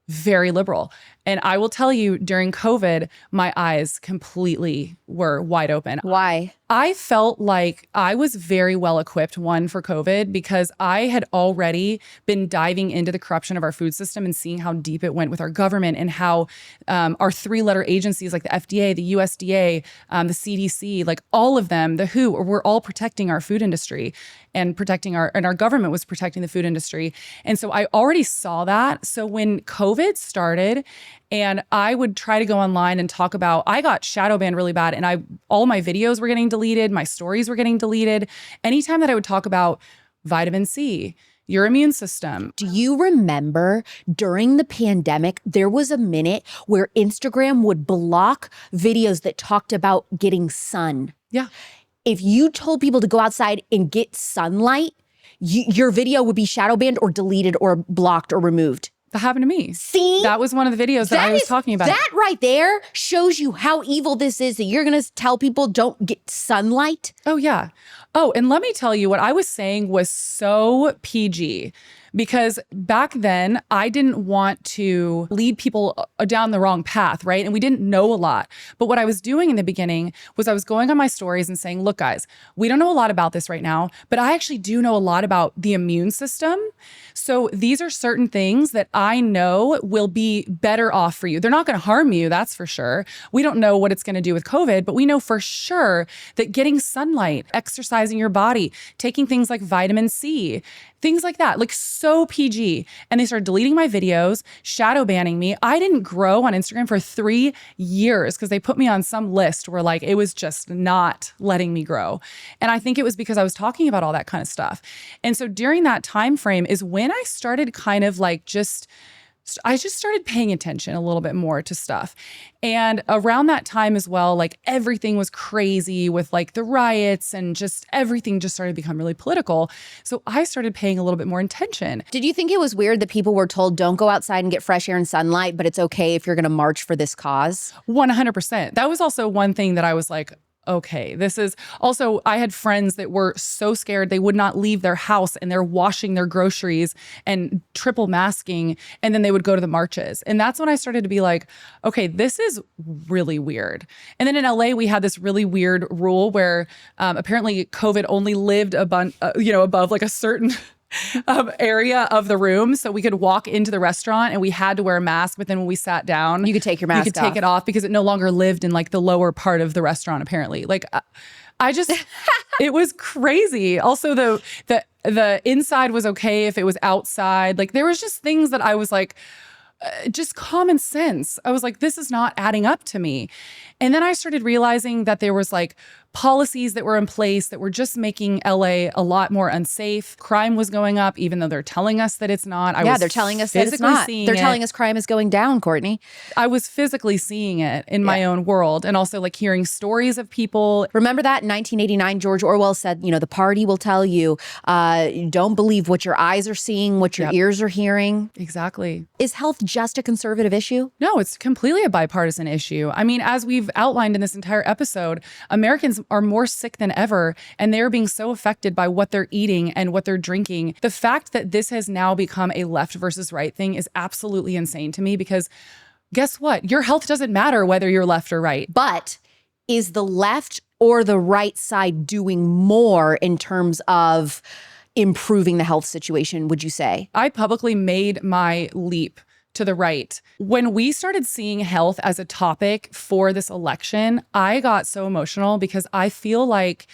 very liberal. And I will tell you, during COVID, my eyes completely were wide open. Why? I felt like I was very well equipped, one, for COVID, because I had already been diving into the corruption of our food system and seeing how deep it went with our government and how our 3-letter agencies like the FDA, the USDA, the CDC, like all of them, the WHO, were all protecting our food industry and our government was protecting the food industry. And so I already saw that. So when COVID started, and I would try to go online and talk about, I got shadow banned really bad, and all my videos were getting deleted, my stories were getting deleted. Anytime that I would talk about vitamin C, your immune system. Do you remember during the pandemic, there was a minute where Instagram would block videos that talked about getting sun? Yeah. If you told people to go outside and get sunlight, your video would be shadow banned or deleted or blocked or removed. That happened to me. See? That was one of the videos that I was talking about. That right there shows you how evil this is, that you're going to tell people don't get sunlight. Oh, yeah. Oh, and let me tell you, what I was saying was so PG, because back then I didn't want to lead people down the wrong path, right? And we didn't know a lot. But what I was doing in the beginning was I was going on my stories and saying, look, guys, we don't know a lot about this right now, but I actually do know a lot about the immune system. So these are certain things that I know will be better off for you. They're not going to harm you, that's for sure. We don't know what it's going to do with COVID, but we know for sure that getting sunlight, exercising your body, taking things like vitamin C, things like that, like so PG. And they started deleting my videos, shadow banning me. I didn't grow on Instagram for 3 years because they put me on some list where like it was just not letting me grow. And I think it was because I was talking about all that kind of stuff. And so during that time frame is when I started kind of like I just started paying attention a little bit more to stuff. And around that time as well, like everything was crazy with like the riots and just everything just started to become really political. So I started paying a little bit more attention. Did you think it was weird that people were told don't go outside and get fresh air and sunlight, but it's okay if you're going to march for this cause? 100%. That was also one thing that I was like, okay, this is also, I had friends that were so scared they would not leave their house and they're washing their groceries and triple masking, and then they would go to the marches. And that's when I started to be like, okay, this is really weird. And then in LA, we had this really weird rule where apparently COVID only lived above like a certain area of the room. So we could walk into the restaurant and we had to wear a mask. But then when we sat down, you could take your mask off. You could take it off because it no longer lived in like the lower part of the restaurant, apparently. Like I just, it was crazy. Also, the inside was okay if it was outside. Like there was just things that I was like, just common sense. I was like, this is not adding up to me. And then I started realizing that there was like policies that were in place that were just making LA a lot more unsafe. Crime was going up, even though they're telling us that it's not. They're telling us that it's not. They're telling us crime is going down, Courtney. I was physically seeing it in my own world, and also like hearing stories of people. Remember that in 1989, George Orwell said, the party will tell you, don't believe what your eyes are seeing, what your ears are hearing. Exactly. Is health just a conservative issue? No, it's completely a bipartisan issue. I mean, as we've outlined in this entire episode, Americans are more sick than ever, and they're being so affected by what they're eating and what they're drinking. The fact that this has now become a left versus right thing is absolutely insane to me, because guess what? Your health doesn't matter whether you're left or right. But is the left or the right side doing more in terms of improving the health situation, would you say? I publicly made my leap to the right. When we started seeing health as a topic for this election, I got so emotional because I feel like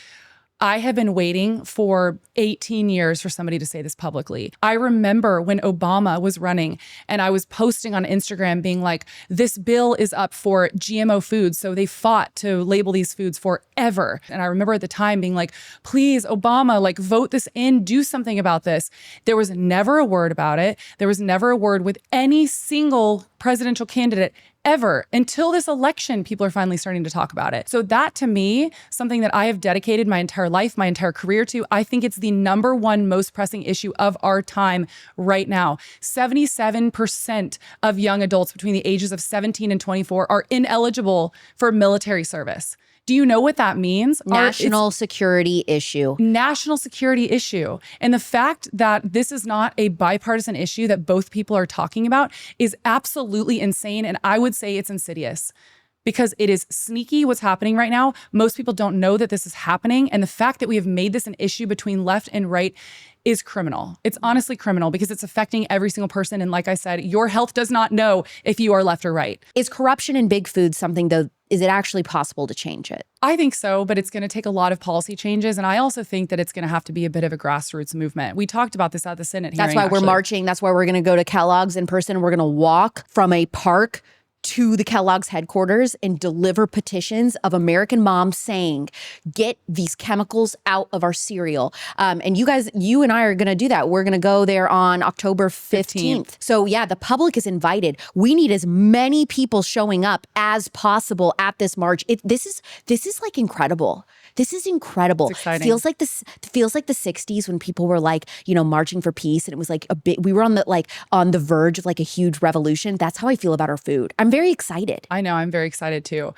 I have been waiting for 18 years for somebody to say this publicly. I remember when Obama was running and I was posting on Instagram being like, this bill is up for GMO foods. So they fought to label these foods forever. And I remember at the time being like, please, Obama, like vote this in, do something about this. There was never a word about it. There was never a word with any single presidential candidate ever. Until this election, people are finally starting to talk about it. So that, to me, something that I have dedicated my entire life, my entire career to, I think it's the number one most pressing issue of our time right now. 77% of young adults between the ages of 17 and 24 are ineligible for military service. Do you know what that means? National security issue. National security issue. And the fact that this is not a bipartisan issue that both people are talking about is absolutely insane. And I would say it's insidious, because it is sneaky what's happening right now. Most people don't know that this is happening. And the fact that we have made this an issue between left and right is criminal. It's honestly criminal, because it's affecting every single person. And like I said, your health does not know if you are left or right. Is corruption in big food something, though? Is it actually possible to change it? I think so, but it's going to take a lot of policy changes. And I also think that it's going to have to be a bit of a grassroots movement. We talked about this at the Senate hearing. That's why we're marching. That's why we're going to go to Kellogg's in person. We're going to walk from a park to the Kellogg's headquarters and deliver petitions of American moms saying, get these chemicals out of our cereal. And you and I are going to do that. We're going to go there on October 15th. So yeah, the public is invited. We need as many people showing up as possible at this march. This is like incredible. This is incredible. It's exciting. Feels like the 60s when people were like, marching for peace, and it was like we were on the verge of like a huge revolution. That's how I feel about our food. I'm very excited. I know, I'm very excited too.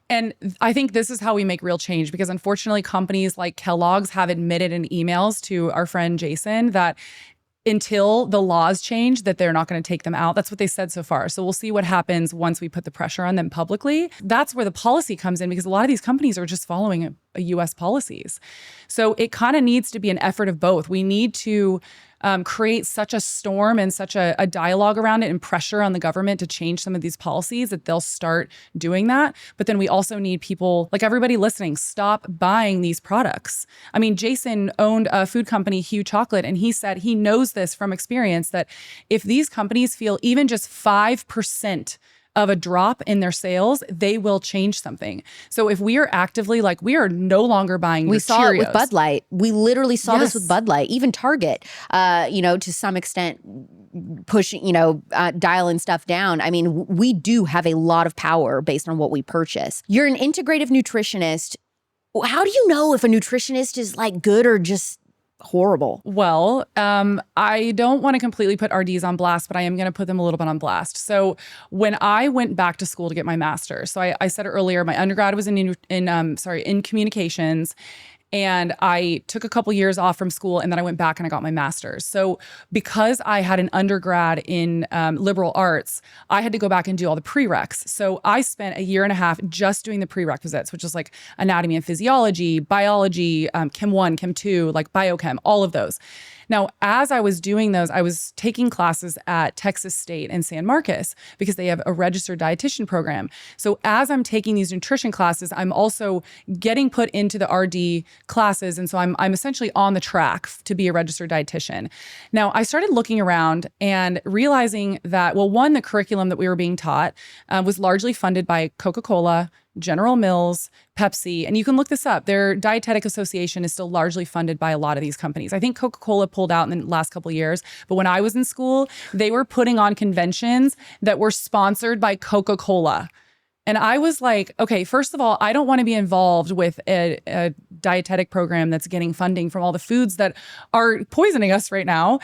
And I think this is how we make real change, because unfortunately companies like Kellogg's have admitted in emails to our friend Jason that until the laws change, that they're not going to take them out. That's what they said so far. So we'll see what happens once we put the pressure on them publicly. That's where the policy comes in, because a lot of these companies are just following US policies. So it kind of needs to be an effort of both. We need to create such a storm and such a dialogue around it and pressure on the government to change some of these policies that they'll start doing that. But then we also need people, like everybody listening, stop buying these products. I mean, Jason owned a food company, Hue Chocolate, and he said he knows this from experience that if these companies feel even just 5% of a drop in their sales, they will change something. So if we are actively we are no longer buying your Cheerios. We saw it with Bud Light. We literally saw this with Bud Light, even Target, to some extent pushing, dialing stuff down. I mean, we do have a lot of power based on what we purchase. You're an integrative nutritionist. How do you know if a nutritionist is like good or just horrible? Well, I don't want to completely put RDs on blast, but I am going to put them a little bit on blast. So when I went back to school to get my master's, so I said earlier, my undergrad was in communications. And I took a couple years off from school, and then I went back and I got my master's. So because I had an undergrad in liberal arts, I had to go back and do all the prereqs. So I spent a year and a half just doing the prerequisites, which is like anatomy and physiology, biology, Chem 1, Chem 2, like biochem, all of those. Now, as I was doing those, I was taking classes at Texas State and San Marcos because they have a registered dietitian program. So as I'm taking these nutrition classes, I'm also getting put into the RD classes. And so I'm essentially on the track to be a registered dietitian. Now, I started looking around and realizing that, well, one, the curriculum that we were being taught was largely funded by Coca-Cola, General Mills, Pepsi, and you can look this up. Their dietetic association is still largely funded by a lot of these companies. I think Coca-Cola pulled out in the last couple of years, but when I was in school, they were putting on conventions that were sponsored by Coca-Cola. And I was like, okay, first of all, I don't want to be involved with a dietetic program that's getting funding from all the foods that are poisoning us right now.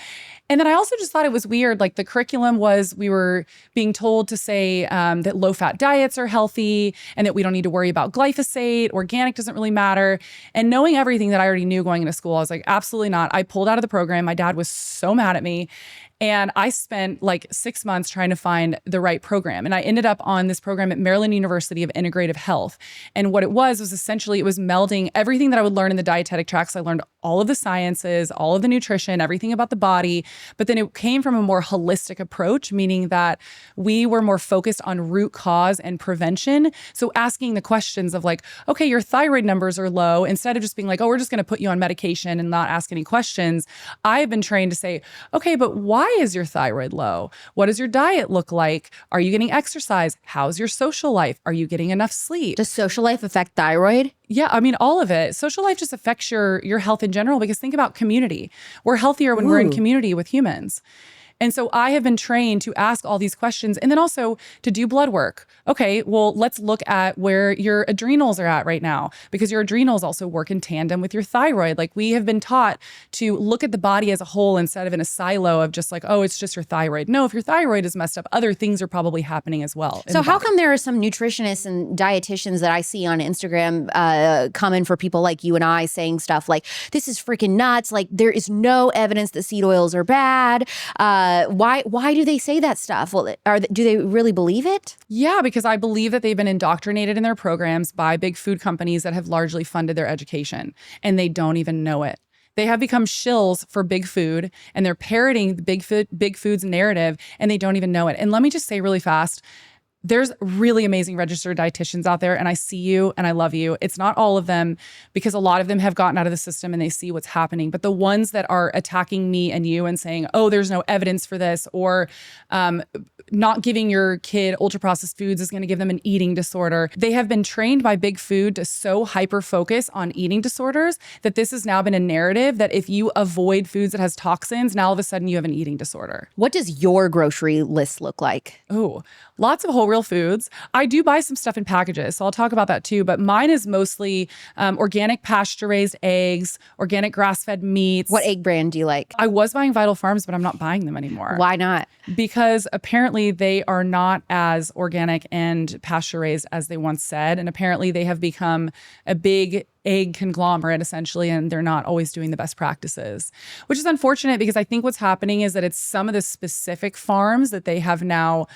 And then I also just thought it was weird. Like the curriculum was, we were being told to say that low-fat diets are healthy and that we don't need to worry about glyphosate. Organic doesn't really matter. And knowing everything that I already knew going into school, I was like, absolutely not. I pulled out of the program. My dad was so mad at me. And I spent like 6 months trying to find the right program. And I ended up on this program at Maryland University of Integrative Health. And what it was essentially, it was melding everything that I would learn in the dietetic tracks. I learned all of the sciences, all of the nutrition, everything about the body. But then it came from a more holistic approach, meaning that we were more focused on root cause and prevention. So asking the questions of like, okay, your thyroid numbers are low, instead of just being like, oh, we're just going to put you on medication and not ask any questions. I have been trained to say, okay, but why is your thyroid low? What does your diet look like? Are you getting exercise? How's your social life? Are you getting enough sleep? Does social life affect thyroid? Yeah, I mean, all of it. Social life just affects your health in general, because think about community. We're healthier when we're in community with humans. And so I have been trained to ask all these questions and then also to do blood work. Okay, well, let's look at where your adrenals are at right now, because your adrenals also work in tandem with your thyroid. Like we have been taught to look at the body as a whole instead of in a silo of just like, oh, it's just your thyroid. No, if your thyroid is messed up, other things are probably happening as well. So how come there are some nutritionists and dietitians that I see on Instagram coming for people like you and I saying stuff like, this is freaking nuts. Like there is no evidence that seed oils are bad. Why do they say that stuff? Well, do they really believe it? Yeah, because I believe that they've been indoctrinated in their programs by big food companies that have largely funded their education, and they don't even know it. They have become shills for big food, and they're parroting the big food's narrative, and they don't even know it. And let me just say really fast, There's really amazing registered dietitians out there, and I see you and I love you. It's not all of them, because a lot of them have gotten out of the system and they see what's happening. But the ones that are attacking me and you and saying, oh, there's no evidence for this, or not giving your kid ultra processed foods is going to give them an eating disorder. They have been trained by big food to so hyper focus on eating disorders that this has now been a narrative that if you avoid foods that has toxins, now all of a sudden you have an eating disorder. What does your grocery list look like? Oh, lots of whole real foods. I do buy some stuff in packages, so I'll talk about that too. But mine is mostly organic pasture-raised eggs, organic grass-fed meats. What egg brand do you like? I was buying Vital Farms, but I'm not buying them anymore. Why not? Because apparently they are not as organic and pasture-raised as they once said. And apparently they have become a big egg conglomerate, essentially, and they're not always doing the best practices, which is unfortunate, because I think what's happening is that it's some of the specific farms that they have now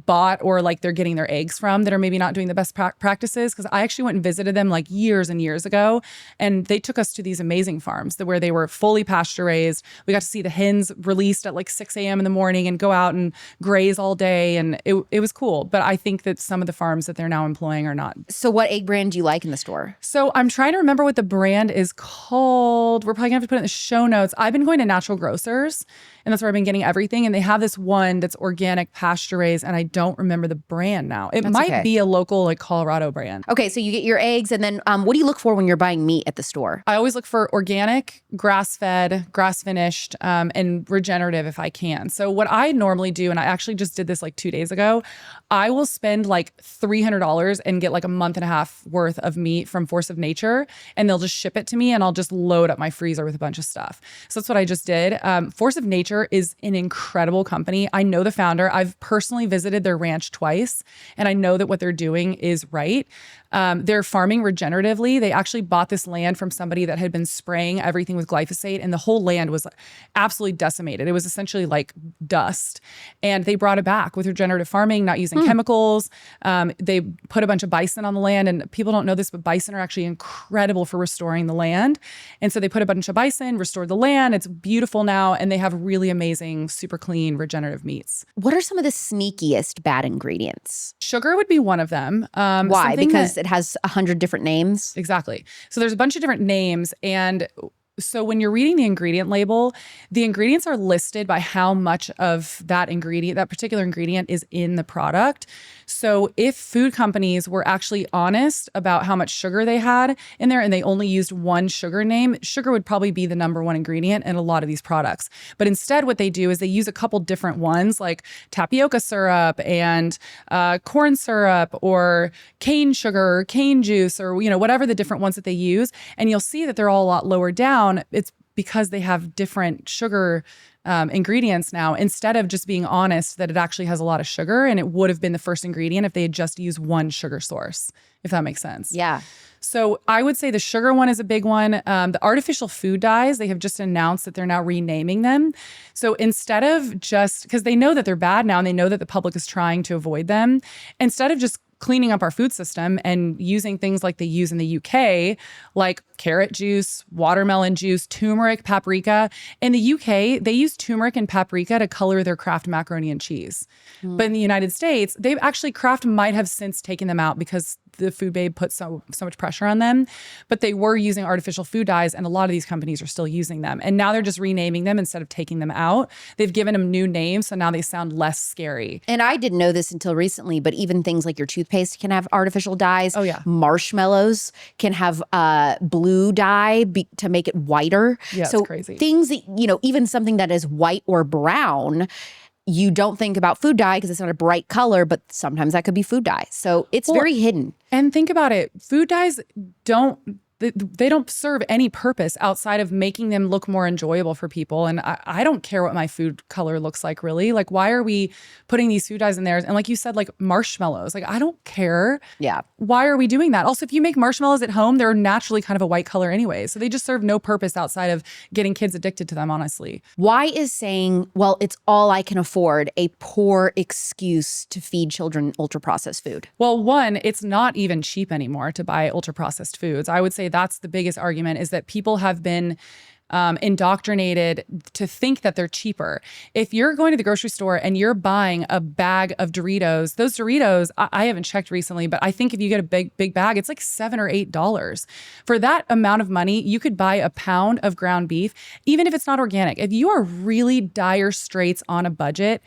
bought, or like they're getting their eggs from, that are maybe not doing the best practices. Because I actually went and visited them like years and years ago, and they took us to these amazing farms where they were fully pasture raised. We got to see the hens released at like 6 a.m. in the morning and go out and graze all day, and it was cool. But I think that some of the farms that they're now employing are not. So what egg brand do you like in the store? So I'm trying to remember what the brand is called. We're probably gonna have to put it in the show notes. I've been going to Natural Grocers, and that's where I've been getting everything. And they have this one that's organic pasture raised, and I don't remember the brand now. It might be a local like Colorado brand. Okay, so you get your eggs, and then what do you look for when you're buying meat at the store? I always look for organic, grass-fed, grass-finished, and regenerative if I can. So what I normally do, and I actually just did this like 2 days ago, I will spend like $300 and get like a month and a half worth of meat from Force of Nature, and they'll just ship it to me, and I'll just load up my freezer with a bunch of stuff. So that's what I just did. Force of Nature is an incredible company. I know the founder. I've personally visited their ranch twice, and I know that what they're doing is right. They're farming regeneratively. They actually bought this land from somebody that had been spraying everything with glyphosate, and the whole land was absolutely decimated. It was essentially like dust. And they brought it back with regenerative farming, not using chemicals. They put a bunch of bison on the land, and people don't know this, but bison are actually incredible for restoring the land. And so they put a bunch of bison, restored the land. It's beautiful now, and they have really amazing, super clean, regenerative meats. What are some of the sneakiest bad ingredients? Sugar would be one of them. Why? Because it has 100 different names? Exactly. So there's a bunch of different names, and so when you're reading the ingredient label, the ingredients are listed by how much of that ingredient, that particular ingredient, is in the product. So if food companies were actually honest about how much sugar they had in there, and they only used one sugar name, sugar would probably be the #1 ingredient in a lot of these products. But instead what they do is they use a couple different ones, like tapioca syrup and corn syrup, or cane sugar, or cane juice, or whatever the different ones that they use. And you'll see that they're all a lot lower down. It's because they have different sugar ingredients now, instead of just being honest that it actually has a lot of sugar, and it would have been the first ingredient if they had just used one sugar source, if that makes sense. Yeah. So I would say the sugar one is a big one. The artificial food dyes, they have just announced that they're now renaming them. So instead of just, because they know that they're bad now, and they know that the public is trying to avoid them, instead of just cleaning up our food system and using things like they use in the UK, like carrot juice, watermelon juice, turmeric, paprika. In the UK, they use turmeric and paprika to color their Kraft macaroni and cheese. But in the United States, they've actually, Kraft might have since taken them out because the food babe put so much pressure on them, but they were using artificial food dyes, and a lot of these companies are still using them. And now they're just renaming them instead of taking them out. They've given them new names, so now they sound less scary. And I didn't know this until recently, but even things like your toothpaste can have artificial dyes. Oh, yeah. Marshmallows can have blue dye to make it whiter. Yeah, so it's crazy. Things that, even something that is white or brown, you don't think about food dye because it's not a bright color, but sometimes that could be food dye. So it's very hidden. And think about it. Food dyes they don't serve any purpose outside of making them look more enjoyable for people. And I don't care what my food color looks like, really. Like, why are we putting these food dyes in there? And like you said, like marshmallows, like I don't care. Yeah. Why are we doing that? Also, if you make marshmallows at home, they're naturally kind of a white color anyway. So they just serve no purpose outside of getting kids addicted to them, honestly. Why is saying, well, it's all I can afford, a poor excuse to feed children ultra-processed food? Well, one, it's not even cheap anymore to buy ultra-processed foods. I would say that's the biggest argument, is that people have been indoctrinated to think that they're cheaper. If you're going to the grocery store and you're buying a bag of Doritos, those Doritos, I haven't checked recently, but I think if you get a big bag, it's like $7 or $8. For that amount of money, you could buy a pound of ground beef, even if it's not organic. If you are really dire straits on a budget,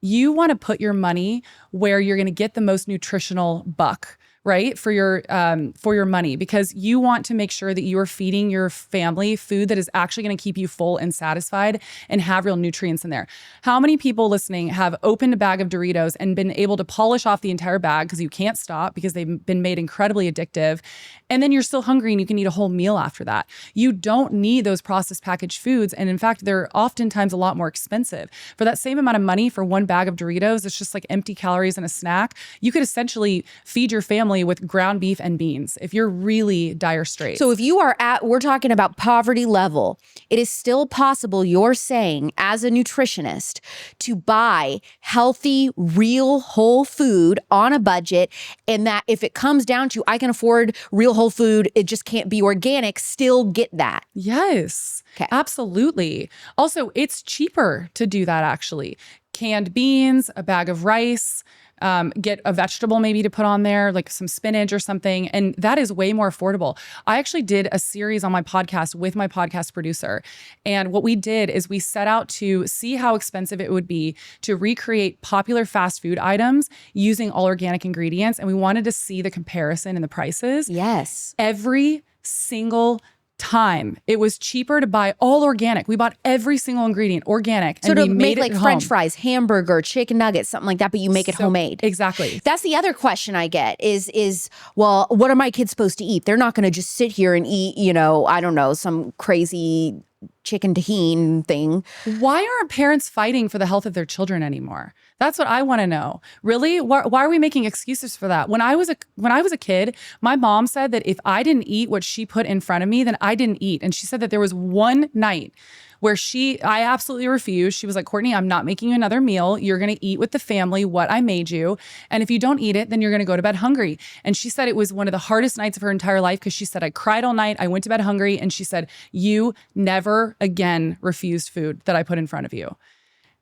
you want to put your money where you're going to get the most nutritional buck, right? For your money, because you want to make sure that you are feeding your family food that is actually going to keep you full and satisfied and have real nutrients in there. How many people listening have opened a bag of Doritos and been able to polish off the entire bag because you can't stop because they've been made incredibly addictive, and then you're still hungry and you can eat a whole meal after that? You don't need those processed packaged foods, and in fact, they're oftentimes a lot more expensive. For that same amount of money for one bag of Doritos, it's just like empty calories and a snack. You could essentially feed your family with ground beef and beans if you're really dire straits. So if you are we're talking about poverty level, it is still possible, you're saying, as a nutritionist, to buy healthy, real whole food on a budget, and that if it comes down to I can afford real whole food, it just can't be organic, still get that. Yes, okay. Absolutely. Also, it's cheaper to do that, actually. Canned beans, a bag of rice, get a vegetable maybe to put on there, like some spinach or something. And that is way more affordable. I actually did a series on my podcast with my podcast producer. And what we did is we set out to see how expensive it would be to recreate popular fast food items using all organic ingredients. And we wanted to see the comparison in the prices. Yes. Every single time it was cheaper to buy all organic. We bought every single ingredient organic. So and to we make made like it French home. fries, hamburger, chicken nuggets, something like that, but you make it homemade. Exactly. That's the other question I get is, well, what are my kids supposed to eat? They're not going to just sit here and eat, I don't know, some crazy chicken tahini thing. Why aren't parents fighting for the health of their children anymore? That's what I want to know. Really? Why are we making excuses for that? When I was a kid, my mom said that if I didn't eat what she put in front of me, then I didn't eat. And she said that there was one night where I absolutely refused. She was like, Courtney, I'm not making you another meal. You're going to eat with the family what I made you. And if you don't eat it, then you're going to go to bed hungry. And she said it was one of the hardest nights of her entire life because she said, I cried all night. I went to bed hungry. And she said, you never again refused food that I put in front of you.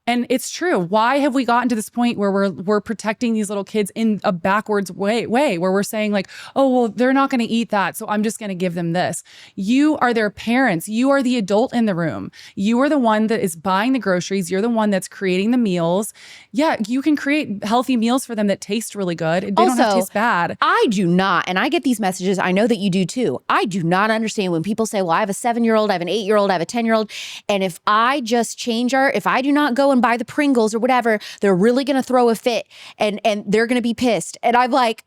And it's true. Why have we gotten to this point where we're protecting these little kids in a backwards way where we're saying like, oh, well, they're not going to eat that, so I'm just going to give them this. You are their parents. You are the adult in the room. You are the one that is buying the groceries. You're the one that's creating the meals. Yeah, you can create healthy meals for them that taste really good. They don't have to taste bad. I do not, and I get these messages. I know that you do too. I do not understand when people say, well, I have a 7-year-old, I have an 8-year-old, I have a 10-year-old, and if I just change if I do not go and buy the Pringles or whatever, they're really going to throw a fit and they're going to be pissed. And I'm like,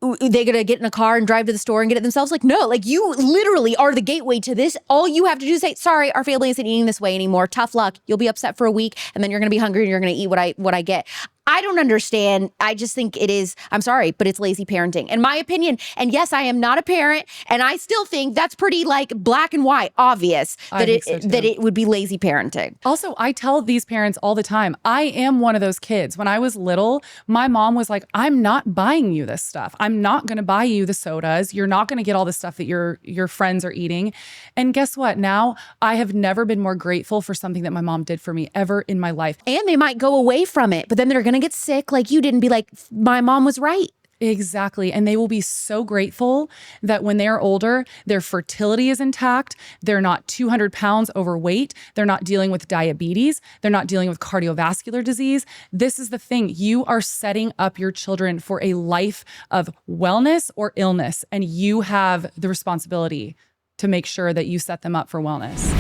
they're going to get in a car and drive to the store and get it themselves? Like, no, like you literally are the gateway to this. All you have to do is say, sorry, our family isn't eating this way anymore. Tough luck. You'll be upset for a week and then you're going to be hungry and you're going to eat what I get. I don't understand. I just think it is, I'm sorry, but it's lazy parenting, in my opinion. And yes, I am not a parent, and I still think that's pretty like black and white, obvious that it would be lazy parenting. Also, I tell these parents all the time, I am one of those kids. When I was little, my mom was like, I'm not buying you this stuff. I'm not going to buy you the sodas. You're not going to get all the stuff that your friends are eating. And guess what? Now I have never been more grateful for something that my mom did for me ever in my life. And they might go away from it, but then they're going to get sick like you did and be like, my mom was right. Exactly. And they will be so grateful that when they are older, their fertility is intact. They're not 200 pounds overweight. They're not dealing with diabetes. They're not dealing with cardiovascular disease. This is the thing. You are setting up your children for a life of wellness or illness, and you have the responsibility to make sure that you set them up for wellness.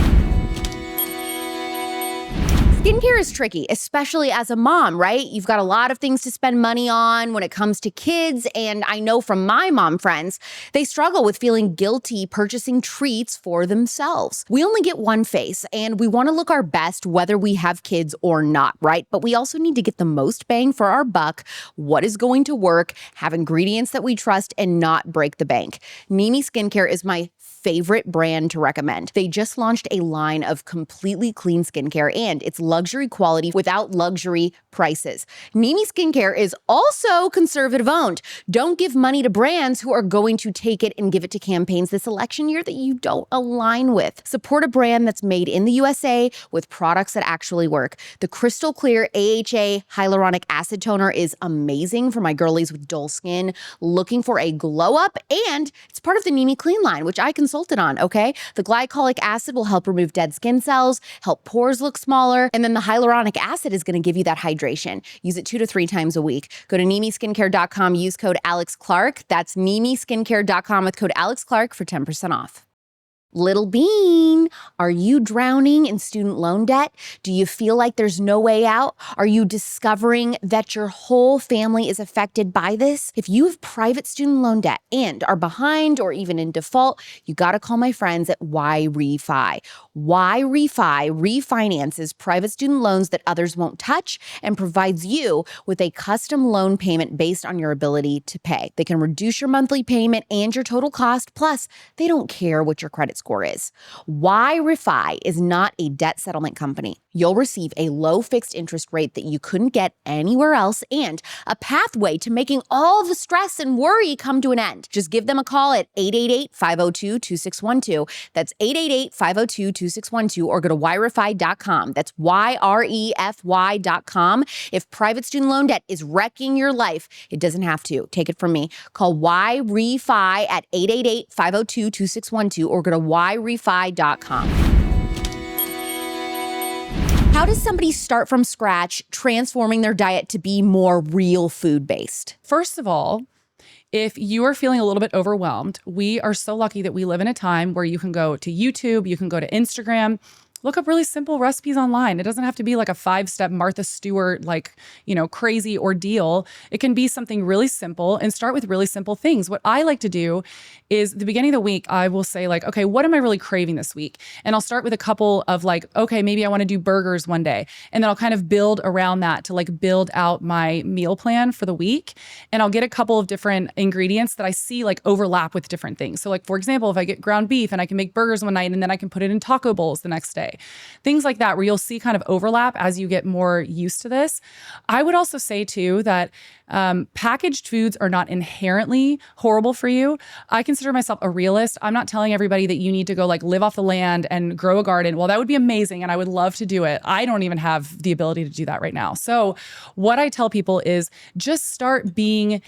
Skincare is tricky, especially as a mom, right? You've got a lot of things to spend money on when it comes to kids. And I know from my mom friends, they struggle with feeling guilty purchasing treats for themselves. We only get one face and we want to look our best whether we have kids or not, right? But we also need to get the most bang for our buck, what is going to work, have ingredients that we trust, and not break the bank. Mimi Skincare is my favorite brand to recommend. They just launched a line of completely clean skincare, and it's luxury quality without luxury prices. Nimi Skincare is also conservative owned. Don't give money to brands who are going to take it and give it to campaigns this election year that you don't align with. Support a brand that's made in the USA with products that actually work. The crystal clear AHA hyaluronic acid toner is amazing for my girlies with dull skin looking for a glow up, and it's part of the Nimi Clean line, which I consulted on, okay? The glycolic acid will help remove dead skin cells, help pores look smaller, and then the hyaluronic acid is gonna give you that hydration. Use it 2 to 3 times a week. Go to NimiSkincare.com, use code Alex Clark. That's NimiSkincare.com with code Alex Clark for 10% off. Little Bean, are you drowning in student loan debt? Do you feel like there's no way out? Are you discovering that your whole family is affected by this? If you have private student loan debt and are behind or even in default, you gotta call my friends at YRefi. YRefi refinances private student loans that others won't touch and provides you with a custom loan payment based on your ability to pay. They can reduce your monthly payment and your total cost, plus they don't care what your credit score is. YRefi is not a debt settlement company. You'll receive a low fixed interest rate that you couldn't get anywhere else and a pathway to making all the stress and worry come to an end. Just give them a call at 888-502-2612. That's 888-502-2612 or go to YRefi.com. That's YREFY.com. If private student loan debt is wrecking your life, it doesn't have to. Take it from me. Call YRefi at 888-502-2612 or go to YRefi.com. How does somebody start from scratch, transforming their diet to be more real food-based? First of all, if you are feeling a little bit overwhelmed, we are so lucky that we live in a time where you can go to YouTube, you can go to Instagram, look up really simple recipes online. It doesn't have to be like a 5-step Martha Stewart, crazy ordeal. It can be something really simple and start with really simple things. What I like to do is the beginning of the week, I will say okay, what am I really craving this week? And I'll start with a couple of okay, maybe I want to do burgers one day. And then I'll kind of build around that to build out my meal plan for the week. And I'll get a couple of different ingredients that I see overlap with different things. So for example, if I get ground beef and I can make burgers one night and then I can put it in taco bowls the next day. Things like that where you'll see kind of overlap as you get more used to this. I would also say too that packaged foods are not inherently horrible for you. I consider myself a realist. I'm not telling everybody that you need to go live off the land and grow a garden. Well, that would be amazing and I would love to do it. I don't even have the ability to do that right now. So what I tell people is just start really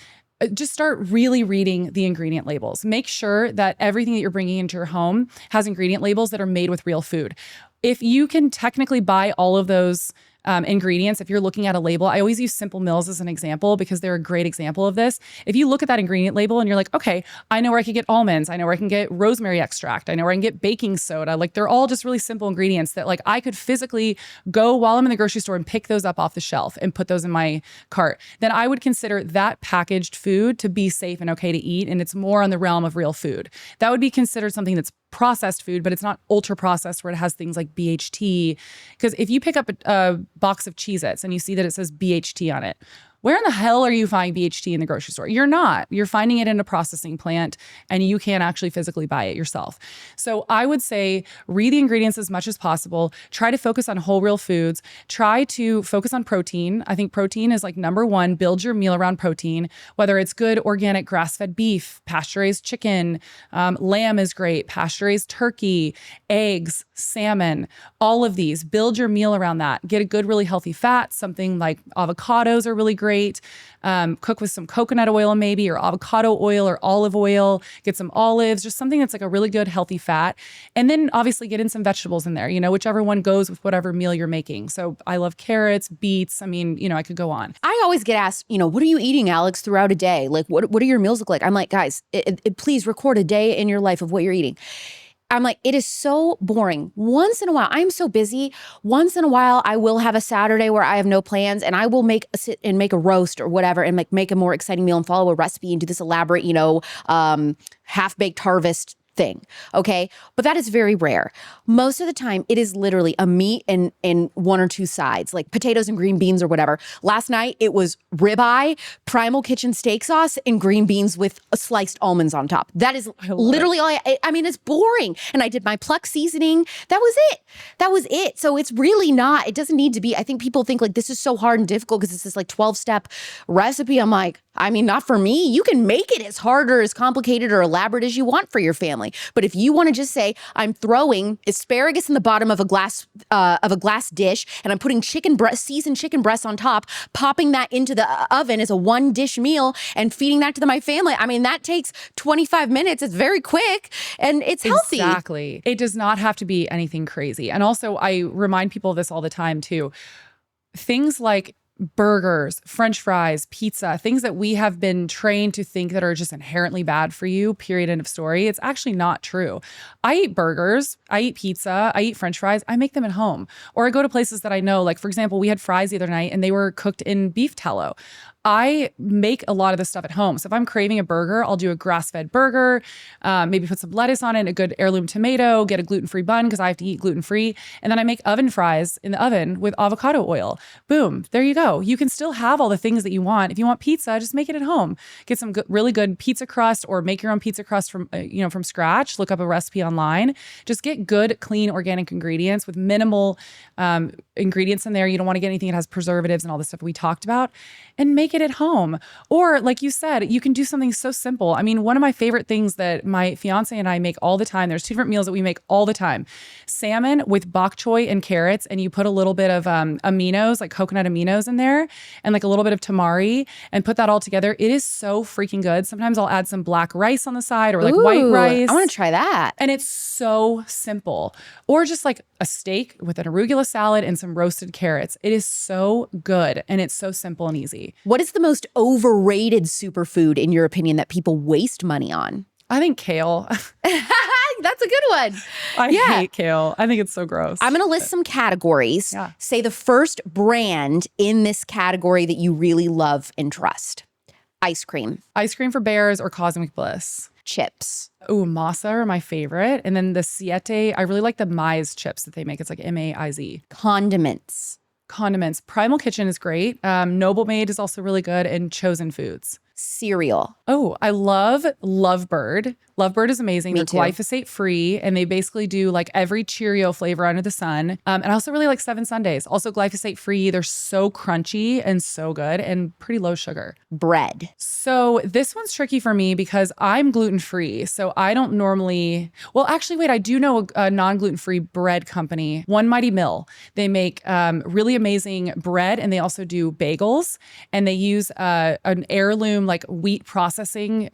reading the ingredient labels. Make sure that everything that you're bringing into your home has ingredient labels that are made with real food. If you can technically buy all of those ingredients, if you're looking at a label, I always use Simple Mills as an example because they're a great example of this. If you look at that ingredient label and you're okay, I know where I can get almonds. I know where I can get rosemary extract. I know where I can get baking soda. They're all just really simple ingredients that I could physically go while I'm in the grocery store and pick those up off the shelf and put those in my cart. Then I would consider that packaged food to be safe and okay to eat. And it's more on the realm of real food. That would be considered something that's processed food, but it's not ultra processed where it has things like BHT. Because if you pick up a box of Cheez-Its and you see that it says BHT on it, where in the hell are you finding BHT in the grocery store? You're not. You're finding it in a processing plant and you can't actually physically buy it yourself. So I would say read the ingredients as much as possible. Try to focus on whole real foods. Try to focus on protein. I think protein is number one. Build your meal around protein, whether it's good organic grass-fed beef, pasture-raised chicken, lamb is great, pasture-raised turkey, eggs, salmon, all of these. Build your meal around that. Get a good, really healthy fat. Something like avocados are really great. Cook with some coconut oil maybe, or avocado oil or olive oil. Get some olives, just something that's a really good healthy fat. And then obviously get in some vegetables in there, whichever one goes with whatever meal you're making. So I love carrots, beets. I could go on. I always get asked, what are you eating, Alex, throughout a day? What do your meals look like? I'm guys, please record a day in your life of what you're eating. I'm it is so boring. Once in a while, I'm so busy. Once in a while, I will have a Saturday where I have no plans and I will sit and make a roast or whatever and make a more exciting meal and follow a recipe and do this elaborate, half-baked harvest thing, okay? But that is very rare. Most of the time, it is literally a meat and one or two sides, like potatoes and green beans or whatever. Last night, it was ribeye, Primal Kitchen steak sauce, and green beans with sliced almonds on top. That is literally all I mean, it's boring. And I did my Plex seasoning. That was it. That was it. So it's really not, it doesn't need to be. I think people think like this is so hard and difficult because it's this like 12-step recipe. I'm like, I mean, not for me. You can make it as hard or as complicated or elaborate as you want for your family. But if you want to just say, I'm throwing asparagus in the bottom of a glass dish, and I'm putting seasoned chicken breasts on top, popping that into the oven as a 1-dish meal, and feeding that to my family. I mean, that takes 25 minutes. It's very quick, and it's healthy. Exactly. It does not have to be anything crazy. And also, I remind people of this all the time too. Things like burgers, French fries, pizza, things that we have been trained to think that are just inherently bad for you, period, end of story. It's actually not true. I eat burgers, I eat pizza, I eat French fries, I make them at home. Or I go to places that I know, like for example, we had fries the other night and they were cooked in beef tallow. I make a lot of this stuff at home. So if I'm craving a burger, I'll do a grass-fed burger, maybe put some lettuce on it, a good heirloom tomato, get a gluten-free bun because I have to eat gluten-free. And then I make oven fries in the oven with avocado oil. Boom, there you go. You can still have all the things that you want. If you want pizza, just make it at home. Get some really good pizza crust or make your own pizza crust from scratch. Look up a recipe online. Just get good, clean, organic ingredients with minimal ingredients in there. You don't want to get anything that has preservatives and all the stuff we talked about, and make it at home. Or like you said, you can do something so simple. I mean, one of my favorite things that my fiance and I make all the time, there's 2 different meals that we make all the time. Salmon with bok choy and carrots, and you put a little bit of aminos, like coconut aminos in there, and like a little bit of tamari, and put that all together. It is so freaking good. Sometimes I'll add some black rice on the side or like white rice. I want to try that. And it's so simple. Or just like a steak with an arugula salad and some roasted carrots. It is so good, and it's so simple and easy. What is the most overrated superfood in your opinion that people waste money on? I think kale. That's a good one. I hate kale. I think it's so gross. I'm going to list some categories. Yeah. Say the first brand in this category that you really love and trust. Ice cream. Ice cream for bears or Cosmic Bliss. Chips. Ooh, masa are my favorite. And then the Siete, I really like the Maiz chips that they make. It's like M-A-I-Z. Condiments. Primal Kitchen is great. Noble Made is also really good, and Chosen Foods. Cereal. Oh, I love Lovebird. Lovebird is amazing. They're too. glyphosate free, and they basically do like every Cheerio flavor under the sun. And I also really like 7 Sundays. Also glyphosate free. They're so crunchy and so good and pretty low sugar. Bread. So this one's tricky for me because I'm gluten-free. So I don't normally, well, actually, wait, I do know a non-gluten-free bread company, One Mighty Mill. They make really amazing bread, and they also do bagels, and they use an heirloom like wheat processing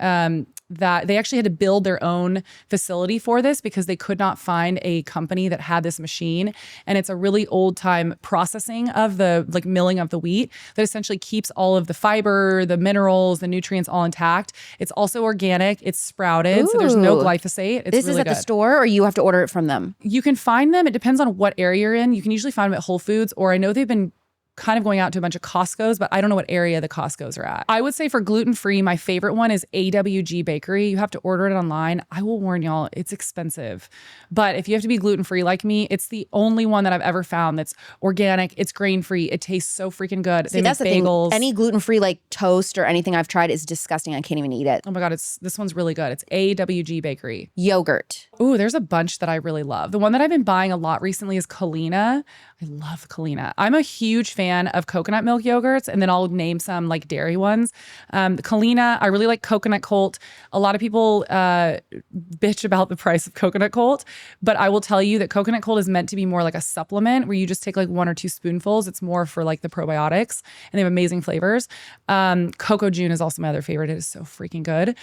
that they actually had to build their own facility for this because they could not find a company that had this machine. And it's a really old time processing of the like milling of the wheat that essentially keeps all of the fiber, the minerals, the nutrients all intact. It's also organic. It's sprouted. So there's no glyphosate. It's this really is at good. the store, or you have to order it from them? You can find them. It depends on what area you're in. You can usually find them at Whole Foods, or I know they've been kind of going out to a bunch of Costco's, but I don't know what area the Costco's are at. I would say for gluten-free, my favorite one is AWG Bakery. You have to order it online. I will warn y'all, it's expensive. But if you have to be gluten-free like me, it's the only one that I've ever found that's organic, it's grain-free, it tastes so freaking good. See, that's the bagels. Thing. Any gluten-free like toast or anything I've tried is disgusting. I can't even eat it. Oh my God, this one's really good. It's AWG Bakery. Yogurt. Ooh, there's a bunch that I really love. The one that I've been buying a lot recently is Kalina. I love Kalina. I'm a huge fan of coconut milk yogurts, and then I'll name some like dairy ones. Kalina, I really like Coconut Colt. A lot of people bitch about the price of Coconut Colt, but I will tell you that Coconut Colt is meant to be more like a supplement where you just take like 1 or 2 spoonfuls. It's more for like the probiotics, and they have amazing flavors. Cocoa June is also my other favorite. It is so freaking good.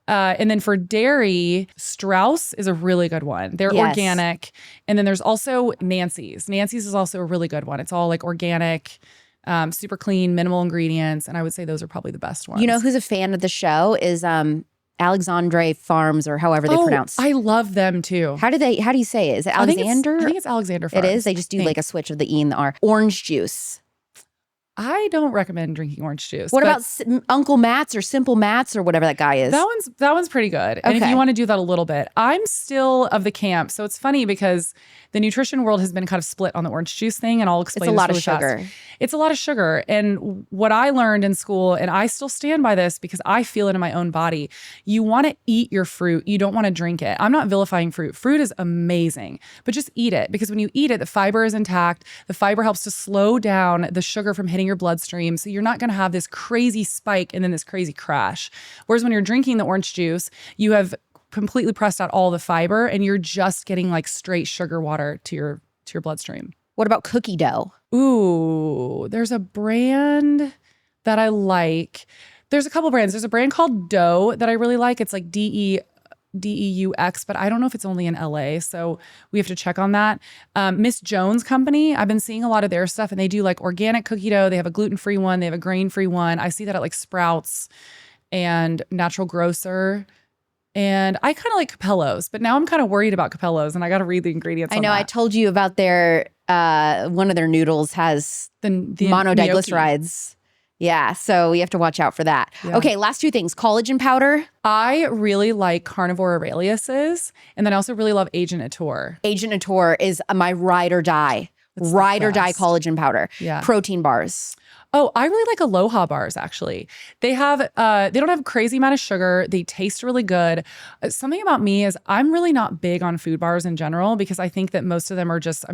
And then for dairy, Strauss is a really good one. They're organic. And then there's also Nancy's. Nancy's is also a really good one. It's all like organic, super clean, minimal ingredients. And I would say those are probably the best ones. You know who's a fan of the show is Alexandre Farms, or however they pronounce. I love them too. How do you say it? Is it Alexander? I think it's Alexander Farms. It is? They just do like a switch of the E and the R. Orange juice. I don't recommend drinking orange juice. What about Uncle Matt's or Simple Matt's or whatever that guy is? That one's pretty good. And if you want to do that a little bit, I'm still of the camp. So it's funny because the nutrition world has been kind of split on the orange juice thing, and I'll explain. It's a lot really of sugar. Fast. It's a lot of sugar. And what I learned in school, and I still stand by this because I feel it in my own body, you want to eat your fruit. You don't want to drink it. I'm not vilifying fruit. Fruit is amazing, but just eat it, because when you eat it, the fiber is intact. The fiber helps to slow down the sugar from hitting your bloodstream. So you're not going to have this crazy spike and then this crazy crash. Whereas when you're drinking the orange juice, you have completely pressed out all the fiber and you're just getting like straight sugar water to your bloodstream. What about cookie dough? Ooh, there's a brand that I like. There's a couple brands. There's a brand called Dough that I really like. It's like DEUX, but I don't know if it's only in LA. So we have to check on that. Miss Jones Company, I've been seeing a lot of their stuff, and they do like organic cookie dough. They have a gluten-free one. They have a grain-free one. I see that at like Sprouts and Natural Grocer. And I kind of like Capello's, but now I'm kind of worried about Capello's, and I got to read the ingredients. I know. I told you about their, one of their noodles has the monodiglycerides. Yeah, so we have to watch out for that. Yeah. Okay, last two things. Collagen powder. I really like Carnivore Aurelius's, and then I also really love Agent Ator. Agent Ator is my ride or die. Ride or die collagen powder. Yeah. Protein bars. Oh, I really like Aloha bars, actually. They have, they don't have a crazy amount of sugar. They taste really good. Something about me is I'm really not big on food bars in general, because I think that most of them are just,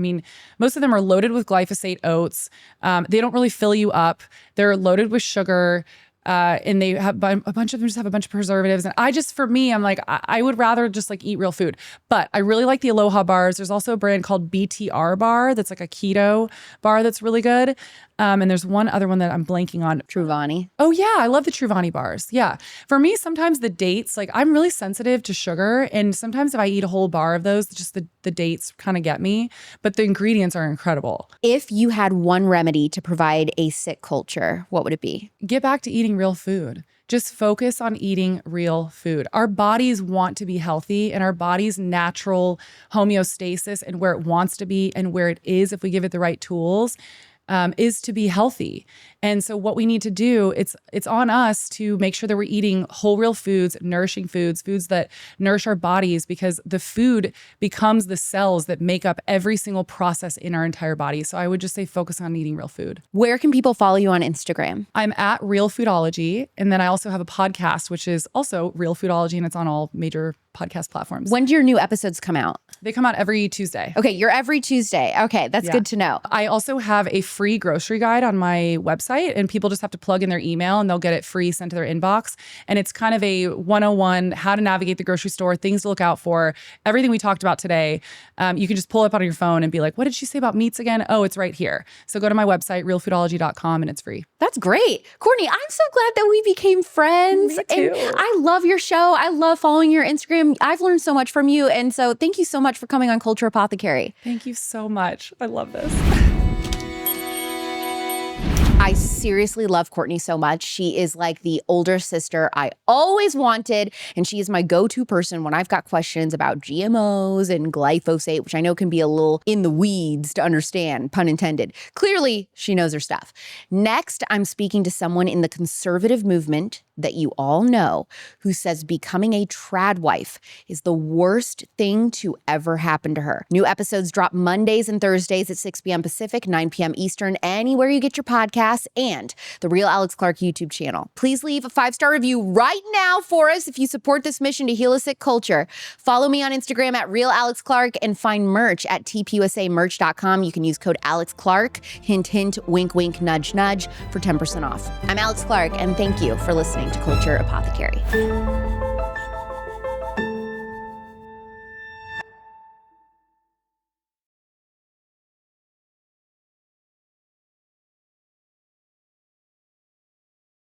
most of them are loaded with glyphosate oats. They don't really fill you up. They're loaded with sugar. And they have a bunch of them just have a bunch of preservatives. And for me, I'm like, I would rather just like eat real food. But I really like the Aloha bars. There's also a brand called BTR bar that's like a keto bar that's really good. And there's one other one that I'm blanking on. Truvani. Oh yeah, I love the Truvani bars. Yeah. For me, sometimes the dates, like I'm really sensitive to sugar. And sometimes if I eat a whole bar of those, just the dates kind of get me. But the ingredients are incredible. If you had one remedy to provide a sick culture, what would it be? Get back to eating real food. Just focus on eating real food. Our bodies want to be healthy, and our body's natural homeostasis and where it wants to be and where it is, if we give it the right tools, is to be healthy. And so what we need to do, it's on us to make sure that we're eating whole real foods, nourishing foods, foods that nourish our bodies, because the food becomes the cells that make up every single process in our entire body. So I would just say focus on eating real food. Where can people follow you on Instagram? I'm at Real Foodology. And then I also have a podcast, which is also Real Foodology, and it's on all major podcast platforms. When do your new episodes come out? They come out every Tuesday. Okay, you're every Tuesday. Okay, that's good to know. I also have a free grocery guide on my website, and people just have to plug in their email and they'll get it free sent to their inbox. And it's kind of a 101, how to navigate the grocery store, things to look out for, everything we talked about today. You can just pull it up on your phone and be like, what did she say about meats again? Oh, it's right here. So go to my website, realfoodology.com, and it's free. That's great. Courtney, I'm so glad that we became friends. Me too. And I love your show. I love following your Instagram. I've learned so much from you. And so thank you so much for coming on Culture Apothecary. Thank you so much. I love this. I seriously love Courtney so much. She is like the older sister I always wanted, and she is my go-to person when I've got questions about GMOs and glyphosate, which I know can be a little in the weeds to understand, pun intended. Clearly, she knows her stuff. Next, I'm speaking to someone in the conservative movement that you all know who says becoming a trad wife is the worst thing to ever happen to her. New episodes drop Mondays and Thursdays at 6 p.m. Pacific, 9 p.m. Eastern, anywhere you get your podcasts, and the Real Alex Clark YouTube channel. Please leave a 5-star review right now for us if you support this mission to heal a sick culture. Follow me on Instagram at Real Alex Clark, and find merch at tpusamerch.com. You can use code Alex Clark, hint, hint, wink, wink, nudge, nudge, for 10% off. I'm Alex Clark, and thank you for listening to Culture Apothecary.